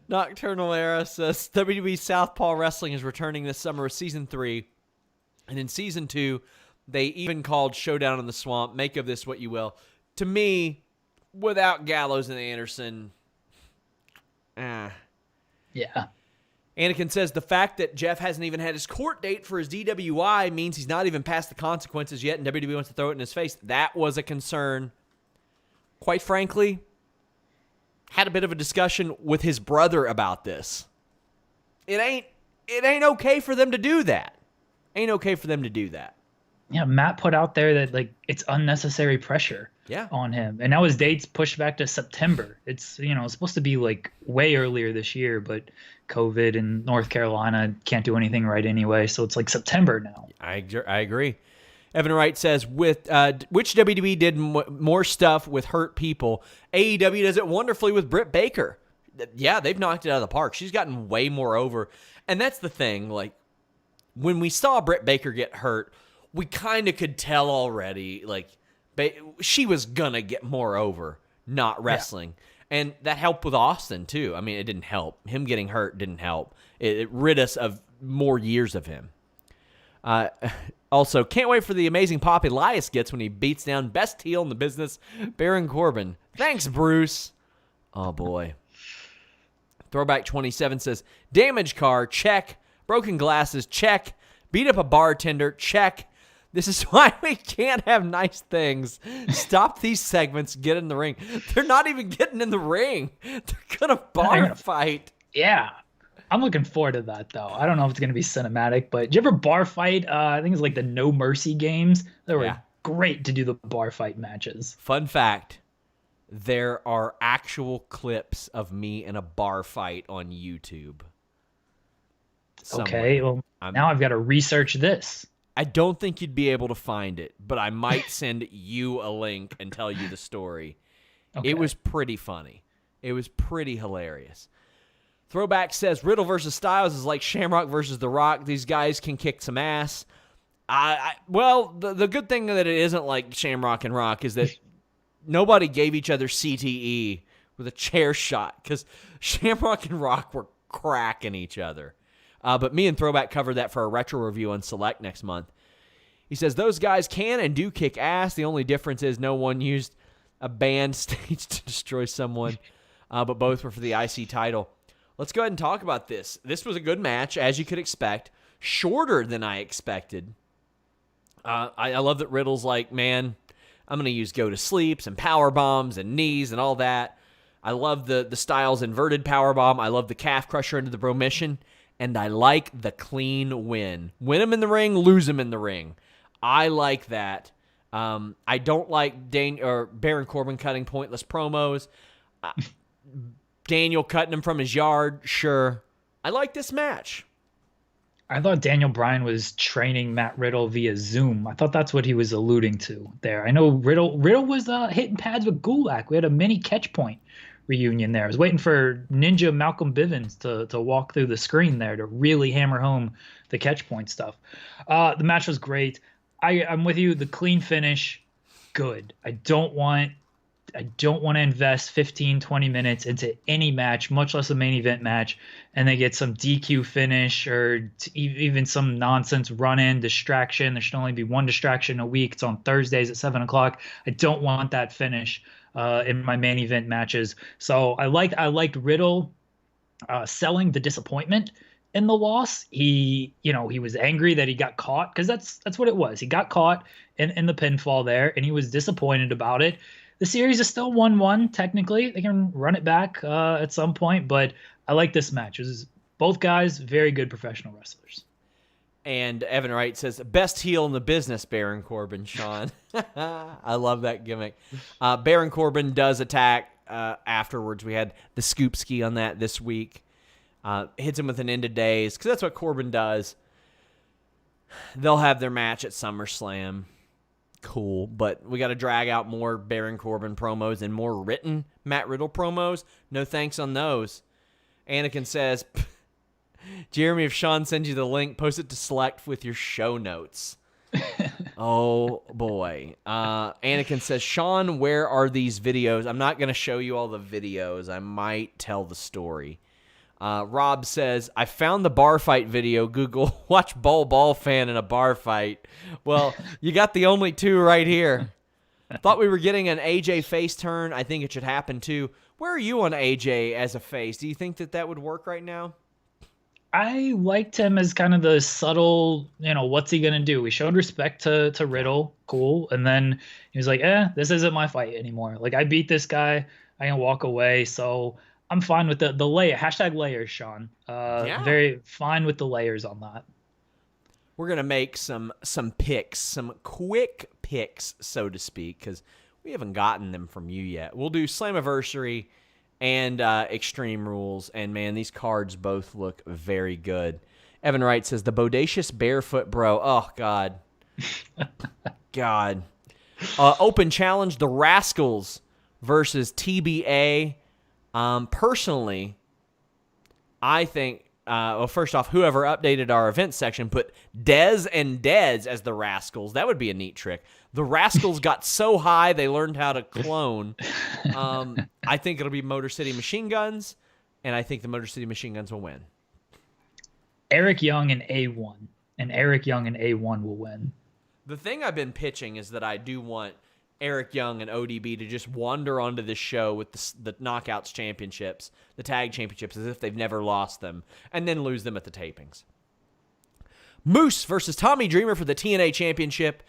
Nocturnal Era says WWE Southpaw Wrestling is returning this summer with Season 3. And in Season 2, they even called Showdown in the Swamp. Make of this what you will. To me, without Gallows and Anderson, Yeah. Anakin says the fact that Jeff hasn't even had his court date for his DWI means he's not even past the consequences yet, and WWE wants to throw it in his face. That was a concern. Quite frankly, had a bit of a discussion with his brother about this. It ain't okay for them to do that. Ain't okay for them to do that. Yeah, Matt put out there that like it's unnecessary pressure on him. And now his date's pushed back to September. It's, it's supposed to be like way earlier this year, but COVID and North Carolina can't do anything right anyway. So it's like September now. I agree. Evan Wright says, with which WWE did more stuff with hurt people? AEW does it wonderfully with Britt Baker. Yeah, they've knocked it out of the park. She's gotten way more over. And that's the thing. Like, when we saw Britt Baker get hurt, we kind of could tell already, like, she was going to get more over not wrestling. Yeah. And that helped with Austin, too. I mean, it didn't help. Him getting hurt didn't help. It rid us of more years of him. Also, can't wait for the amazing pop Elias gets when he beats down best heel in the business, Baron Corbin. Thanks, Bruce. Oh, boy. Throwback 27 says, damage car, check. Broken glasses, check. Beat up a bartender, check. This is why we can't have nice things. Stop these segments, get in the ring. They're not even getting in the ring. They're going to bar fight. Yeah. I'm looking forward to that, though. I don't know if it's going to be cinematic, but did you ever bar fight? I think it's like the No Mercy games. They were great to do the bar fight matches. Fun fact, there are actual clips of me in a bar fight on YouTube. Somewhere. Okay, well, now I've got to research this. I don't think you'd be able to find it, but I might send you a link and tell you the story. Okay. It was pretty funny. It was pretty hilarious. Throwback says, Riddle versus Styles is like Shamrock versus The Rock. These guys can kick some ass. Well, the good thing that it isn't like Shamrock and Rock is that nobody gave each other CTE with a chair shot because Shamrock and Rock were cracking each other. But me and Throwback covered that for a retro review on Select next month. He says, those guys can and do kick ass. The only difference is no one used a band stage to destroy someone, but both were for the IC title. Let's go ahead and talk about this. This was a good match, as you could expect. Shorter than I expected. I love that Riddle's like, man, I'm going to use go to sleeps and power bombs and knees and all that. I love the Styles inverted power bomb. I love the calf crusher into the Bromission. And I like the clean win. Win him in the ring, lose him in the ring. I like that. I don't like Baron Corbin cutting pointless promos. Daniel cutting him from his yard, sure. I like this match. I thought Daniel Bryan was training Matt Riddle via Zoom. I thought that's what he was alluding to there. I know Riddle was hitting pads with Gulak. We had a mini catch point reunion there. I was waiting for Ninja Malcolm Bivens to walk through the screen there to really hammer home the catch point stuff. The match was great. I'm with you. The clean finish, good. I don't want I don't want to invest 15, 20 minutes into any match, much less a main event match, and they get some DQ finish or even some nonsense run-in distraction. There should only be one distraction a week. It's on Thursdays at 7 o'clock. I don't want that finish in my main event matches. So I liked Riddle selling the disappointment in the loss. He was angry that he got caught, because that's what it was. He got caught in the pinfall there, and he was disappointed about it. The series is still 1-1 technically. They can run it back at some point, but I like this match. Both guys, very good professional wrestlers. And Evan Wright says, best heel in the business, Baron Corbin, Sean. I love that gimmick. Baron Corbin does attack afterwards. We had the scoop ski on that this week. Hits him with an end of days, because that's what Corbin does. They'll have their match at SummerSlam. Cool, but we got to drag out more Baron Corbin promos and more written Matt Riddle promos. No thanks on those. Anakin says, Jeremy, if Sean sends you the link, post it to Select with your show notes. Oh, boy. Anakin says, Sean, where are these videos? I'm not going to show you all the videos. I might tell the story. Rob says, I found the bar fight video. Google, watch Ball fan in a bar fight. Well, you got the only two right here. Thought we were getting an AJ face turn. I think it should happen too. Where are you on AJ as a face? Do you think that would work right now? I liked him as kind of the subtle, what's he going to do? He showed respect to Riddle. Cool. And then he was like, this isn't my fight anymore. Like, I beat this guy. I can walk away. So I'm fine with the layer. Hashtag layers, Sean. Very fine with the layers on that. We're going to make some picks, some quick picks, so to speak, because we haven't gotten them from you yet. We'll do Slammiversary and Extreme Rules, and, man, these cards both look very good. Evan Wright says, the Bodacious Barefoot Bro. Oh, God. God. Open challenge, the Rascals versus TBA. Personally, I think, first off, whoever updated our events section put Dez and Dez as the Rascals. That would be a neat trick. The Rascals got so high they learned how to clone. I think it'll be Motor City Machine Guns, and I think the Motor City Machine Guns will win. Eric Young and A1. And Eric Young and A1 will win. The thing I've been pitching is that I do want Eric Young and ODB to just wander onto this show with the Knockouts championships, the tag championships, as if they've never lost them, and then lose them at the tapings. Moose versus Tommy Dreamer for the TNA championship.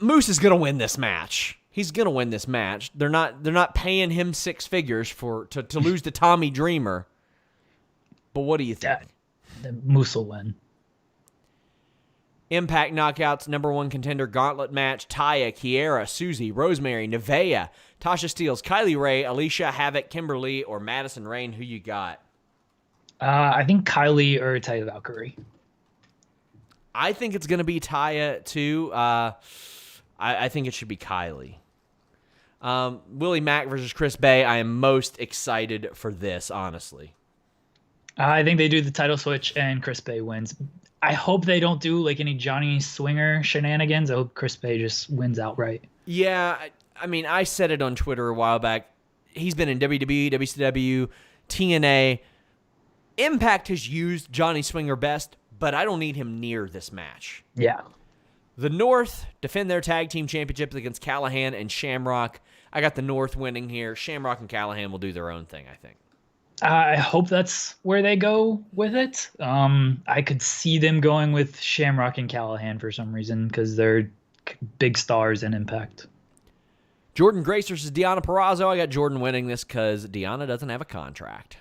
Moose is going to win this match. He's going to win this match. They're not paying him six figures to lose to Tommy Dreamer. But what do you think? Moose will win. Impact Knockouts #1 contender gauntlet match. Taya, Kiera, Susie, Rosemary, Nevaeh, Tasha Steelz, Kylie Ray, Alicia, Havoc, Kimberly, or Madison Rayne. Who you got? I think Kylie or Taya Valkyrie. I think it's going to be Taya too. I think it should be Kylie. Willie Mack versus Chris Bay. I am most excited for this, honestly. I think they do the title switch and Chris Bay wins. I hope they don't do like any Johnny Swinger shenanigans. I hope Chris Bay just wins outright. Yeah, I mean, I said it on Twitter a while back. He's been in WWE, WCW, TNA. Impact has used Johnny Swinger best, but I don't need him near this match. Yeah. The North defend their tag team championships against Callahan and Shamrock. I got the North winning here. Shamrock and Callahan will do their own thing, I think. I hope that's where they go with it. I could see them going with Shamrock and Callahan for some reason because they're big stars in Impact. Jordan Grace versus Deonna Purrazzo. I got Jordan winning this because Deonna doesn't have a contract.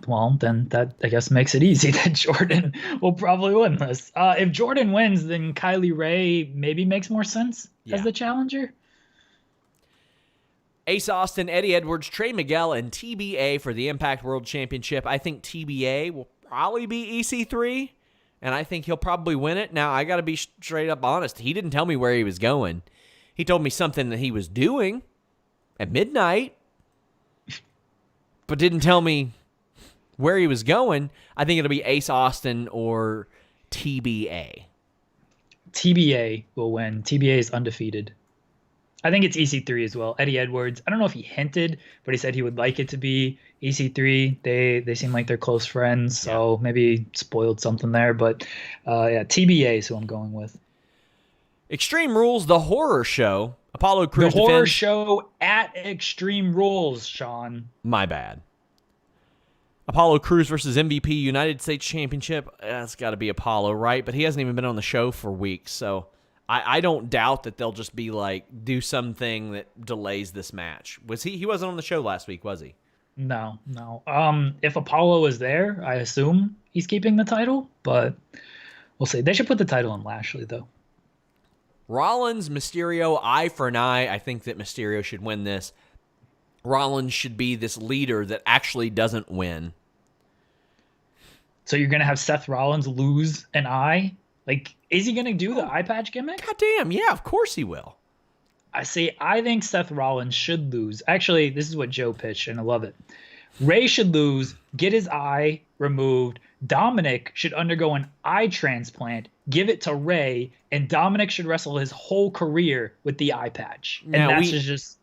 Well, then that, I guess, makes it easy that Jordan will probably win this. If Jordan wins, then Kylie Ray maybe makes more sense as the challenger. Ace Austin, Eddie Edwards, Trey Miguel, and TBA for the Impact World Championship. I think TBA will probably be EC3, and I think he'll probably win it. Now, I got to be straight up honest. He didn't tell me where he was going. He told me something that he was doing at midnight, but didn't tell me where he was going. I think it'll be Ace Austin or TBA. TBA will win. TBA is undefeated. I think it's EC3 as well. Eddie Edwards. I don't know if he hinted, but he said he would like it to be EC3. They seem like they're close friends, so maybe spoiled something there. But TBA is who I'm going with. Extreme Rules, the horror show. Apollo Crews The horror defends. show at Extreme Rules, Sean. My bad. Apollo Crews versus MVP United States Championship. That's got to be Apollo, right? But he hasn't even been on the show for weeks, so I don't doubt that they'll just be like, do something that delays this match. He wasn't on the show last week, was he? No. If Apollo is there, I assume he's keeping the title, but we'll see. They should put the title on Lashley, though. Rollins, Mysterio, eye for an eye. I think that Mysterio should win this. Rollins should be this leader that actually doesn't win. So you're going to have Seth Rollins lose an eye? Like, is he going to do the eye patch gimmick? God damn, yeah, of course he will. I think Seth Rollins should lose. Actually, this is what Joe pitched, and I love it. Ray should lose, get his eye removed. Dominic should undergo an eye transplant, give it to Ray, and Dominic should wrestle his whole career with the eye patch. And Now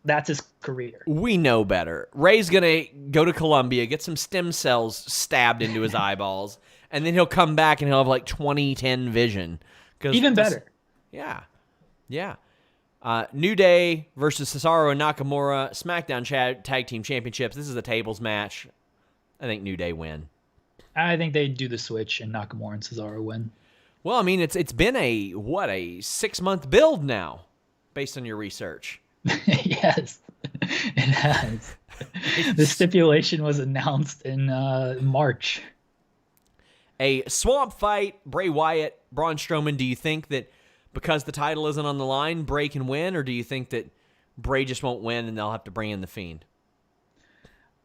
that's his career. We know better. Ray's going to go to Colombia, get some stem cells stabbed into his eyeballs, and then he'll come back and he'll have like 20/10 vision. Even better. Yeah. New Day versus Cesaro and Nakamura, SmackDown Tag Team Championships. This is a tables match. I think New Day win. I think they do the switch and Nakamura and Cesaro win. Well, I mean, it's been a 6-month build now, based on your research. Yes, it has. The stipulation was announced in March. A swamp fight, Bray Wyatt, Braun Strowman. Do you think that because the title isn't on the line, Bray can win, or do you think that Bray just won't win and they'll have to bring in the Fiend?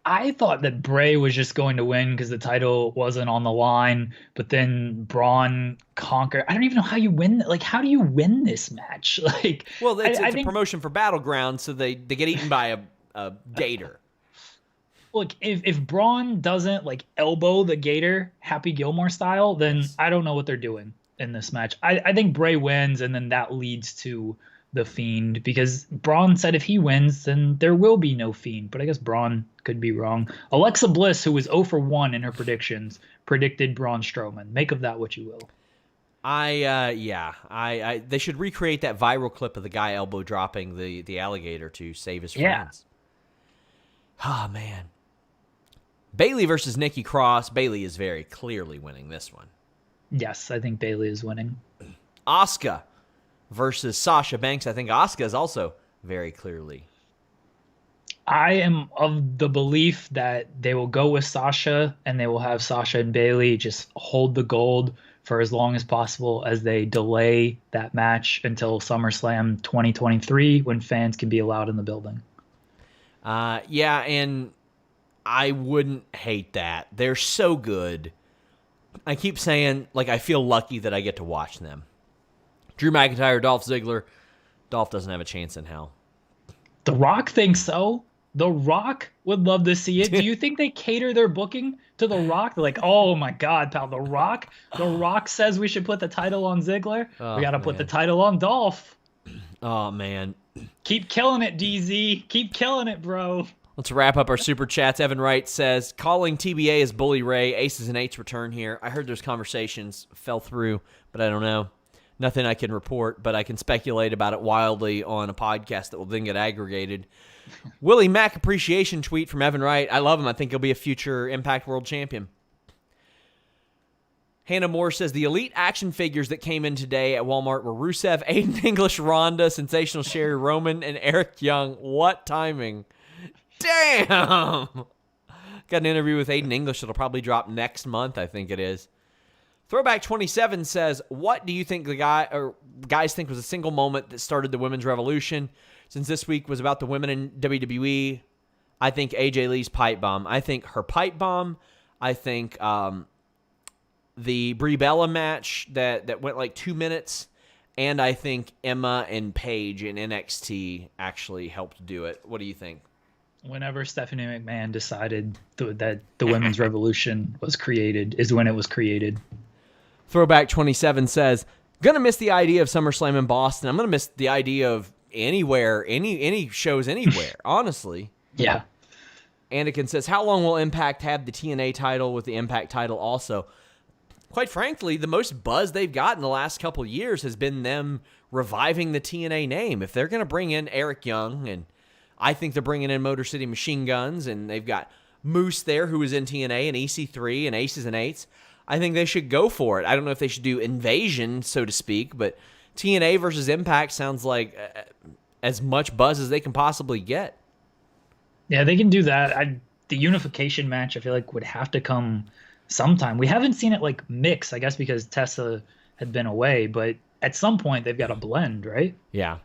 I thought that Bray was just going to win because the title wasn't on the line, but then Braun conquered. I don't even know how you win. Like, how do you win this match? Like, well, it's a promotion for Battleground, so they get eaten by a gator. Look, if Braun doesn't like elbow the gator Happy Gilmore style, then I don't know what they're doing in this match. I think Bray wins, and then that leads to the Fiend, because Braun said if he wins, then there will be no Fiend. But I guess Braun could be wrong. Alexa Bliss, who was 0 for 1 in her predictions, predicted Braun Strowman. Make of that what you will. They should recreate that viral clip of the guy elbow dropping the alligator to save his friends. Oh, man. Bayley versus Nikki Cross. Bayley is very clearly winning this one. Yes, I think Bayley is winning. Asuka versus Sasha Banks. I think Asuka is also very clearly. I am of the belief that they will go with Sasha, and they will have Sasha and Bayley just hold the gold for as long as possible as they delay that match until SummerSlam 2023, when fans can be allowed in the building. And I wouldn't hate that. They're so good. I keep saying, like, I feel lucky that I get to watch them. Drew McIntyre, Dolph Ziggler. Dolph doesn't have a chance in hell. The Rock thinks so. The Rock would love to see it. Do you think they cater their booking to The Rock? They're like, oh my God, pal, The Rock? The Rock says we should put the title on Ziggler. We got to put the title on Dolph. Oh, man. Keep killing it, DZ. Keep killing it, bro. Let's wrap up our super chats. Evan Wright says, calling TBA as Bully Ray. Aces and Eights return here. I heard there's conversations. Fell through, but I don't know. Nothing I can report, but I can speculate about it wildly on a podcast that will then get aggregated. Willie Mack appreciation tweet from Evan Wright. I love him. I think he'll be a future Impact World Champion. Hannah Moore says, the Elite action figures that came in today at Walmart were Rusev, Aiden English, Ronda, Sensational Sherry Roman, and Eric Young. What timing. Damn! Got an interview with Aiden English that'll probably drop next month, I think it is. Throwback 27 says, what do you think guys think was a single moment that started the women's revolution? Since this week was about the women in WWE, I think AJ Lee's pipe bomb. I think her pipe bomb. I think the Brie Bella match that went like 2 minutes. And I think Emma and Paige in NXT actually helped do it. What do you think? Whenever Stephanie McMahon decided that the women's revolution was created is when it was created. Throwback 27 says, gonna miss the idea of SummerSlam in Boston. I'm gonna miss the idea of anywhere, any shows anywhere, honestly. Yeah. Anakin says, how long will Impact have the TNA title with the Impact title also? Quite frankly, the most buzz they've got in the last couple of years has been them reviving the TNA name. If they're going to bring in Eric Young, and I think they're bringing in Motor City Machine Guns, and they've got Moose there who was in TNA and EC3 and Aces and Eights, I think they should go for it. I don't know if they should do Invasion, so to speak, but TNA versus Impact sounds like as much buzz as they can possibly get. Yeah, they can do that. The unification match, I feel like, would have to come sometime. We haven't seen it like mix, I guess, because Tessa had been away, but at some point they've got to blend, right? Yeah.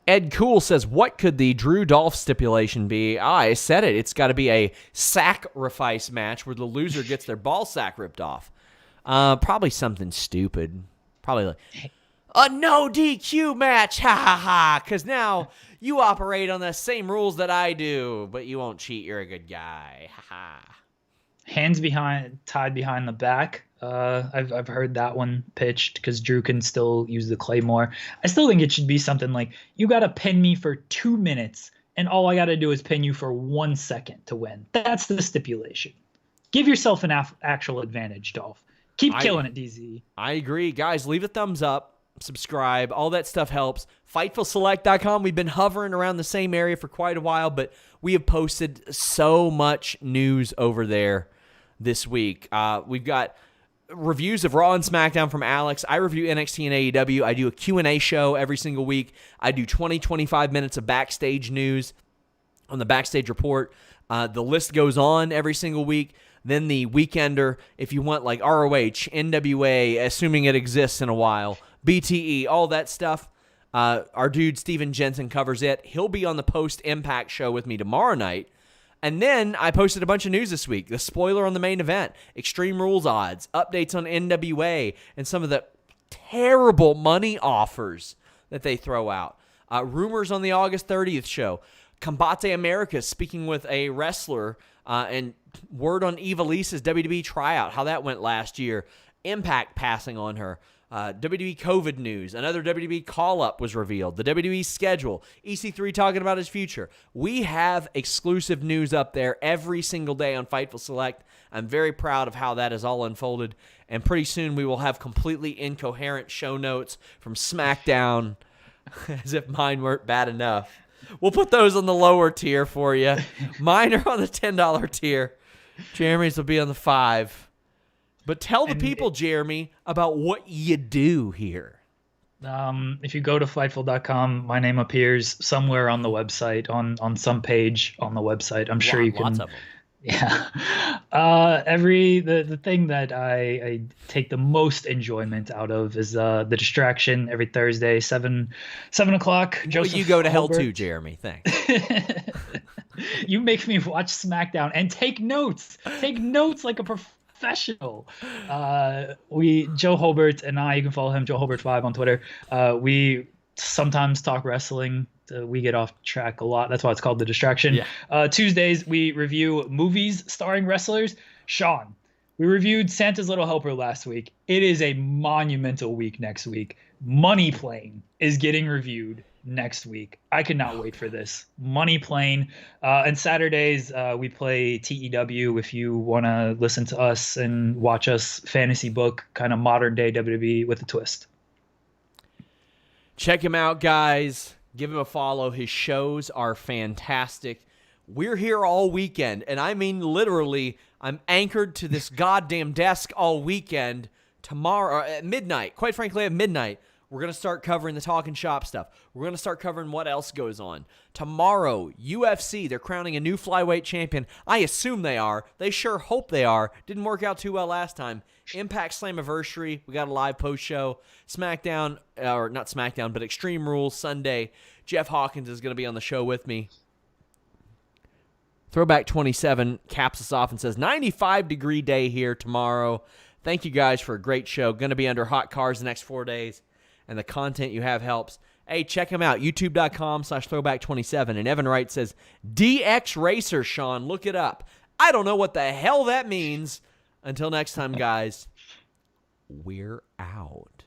Ed Cool says, what could the Drew Dolph stipulation be? I said it. It's got to be a sacrifice match where the loser gets their ball sack ripped off. Probably something stupid. Probably like a no DQ match. Ha ha ha. Because now you operate on the same rules that I do, but you won't cheat. You're a good guy. Ha ha. Hands tied behind the back. I've heard that one pitched because Drew can still use the Claymore. I still think it should be something like, you got to pin me for 2 minutes, and all I got to do is pin you for 1 second to win. That's the stipulation. Give yourself an actual advantage, Dolph. Keep killing it, DZ. I agree. Guys, leave a thumbs up, subscribe. All that stuff helps. FightfulSelect.com. We've been hovering around the same area for quite a while, but we have posted so much news over there this week. We've got reviews of Raw and SmackDown from Alex. I review NXT and AEW. I do a Q&A show every single week. I do 25 minutes of Backstage news on the Backstage Report. The list goes on every single week. Then the Weekender, if you want, like ROH, NWA, assuming it exists in a while, BTE, all that stuff. Our dude Steven Jensen covers it. He'll be on the post-Impact show with me tomorrow night. And then I posted a bunch of news this week. The spoiler on the main event, Extreme Rules odds, updates on NWA, and some of the terrible money offers that they throw out. Rumors on the August 30th show. Combate America speaking with a wrestler, and word on Eva Lisa's WWE tryout, how that went last year. Impact passing on her. WWE COVID news. Another WWE call-up was revealed. The WWE schedule. EC3 talking about his future. We have exclusive news up there every single day on Fightful Select. I'm very proud of how that has all unfolded. And pretty soon we will have completely incoherent show notes from SmackDown, as if mine weren't bad enough. We'll put those on the lower tier for you. Mine are on the $10 tier. Jeremy's will be on the $5. But tell the people, Jeremy, about what you do here. If you go to Fightful.com, my name appears somewhere on the website, on some page on the website. I'm sure you can. Lots of them. Yeah. The thing that I take the most enjoyment out of is the distraction every Thursday, 7 o'clock. Well, you go to hell too, Jeremy. Thanks. You make me watch SmackDown and take notes. Take notes like a professional. Joe Holbert and I, you can follow him, Joe Holbert 5 on Twitter. We sometimes talk wrestling. We get off track a lot. That's why it's called The Distraction. Yeah. Tuesdays, we review movies starring wrestlers. Sean, we reviewed Santa's Little Helper last week. It is a monumental week next week. Money Plane is getting reviewed next week. I could not wait for this. Money Plane. And Saturdays, we play TEW if you want to listen to us and watch us fantasy book, kind of modern day WWE with a twist. Check him out, guys. Give him a follow. His shows are fantastic. We're here all weekend, and I mean literally, I'm anchored to this goddamn desk all weekend. Tomorrow at midnight, quite frankly at midnight, we're going to start covering the Talking Shop stuff. We're going to start covering what else goes on. Tomorrow, UFC, they're crowning a new flyweight champion. I assume they are. They sure hope they are. Didn't work out too well last time. Impact Slammiversary, we got a live post show. SmackDown, or not SmackDown, but Extreme Rules Sunday. Jeff Hawkins is going to be on the show with me. Throwback 27 caps us off and says, 95-degree day here tomorrow. Thank you guys for a great show. Going to be under hot cars the next 4 days. And the content you have helps. Hey, check them out. YouTube.com/throwback27. And Evan Wright says, DX Racer, Sean. Look it up. I don't know what the hell that means. Until next time, guys, we're out.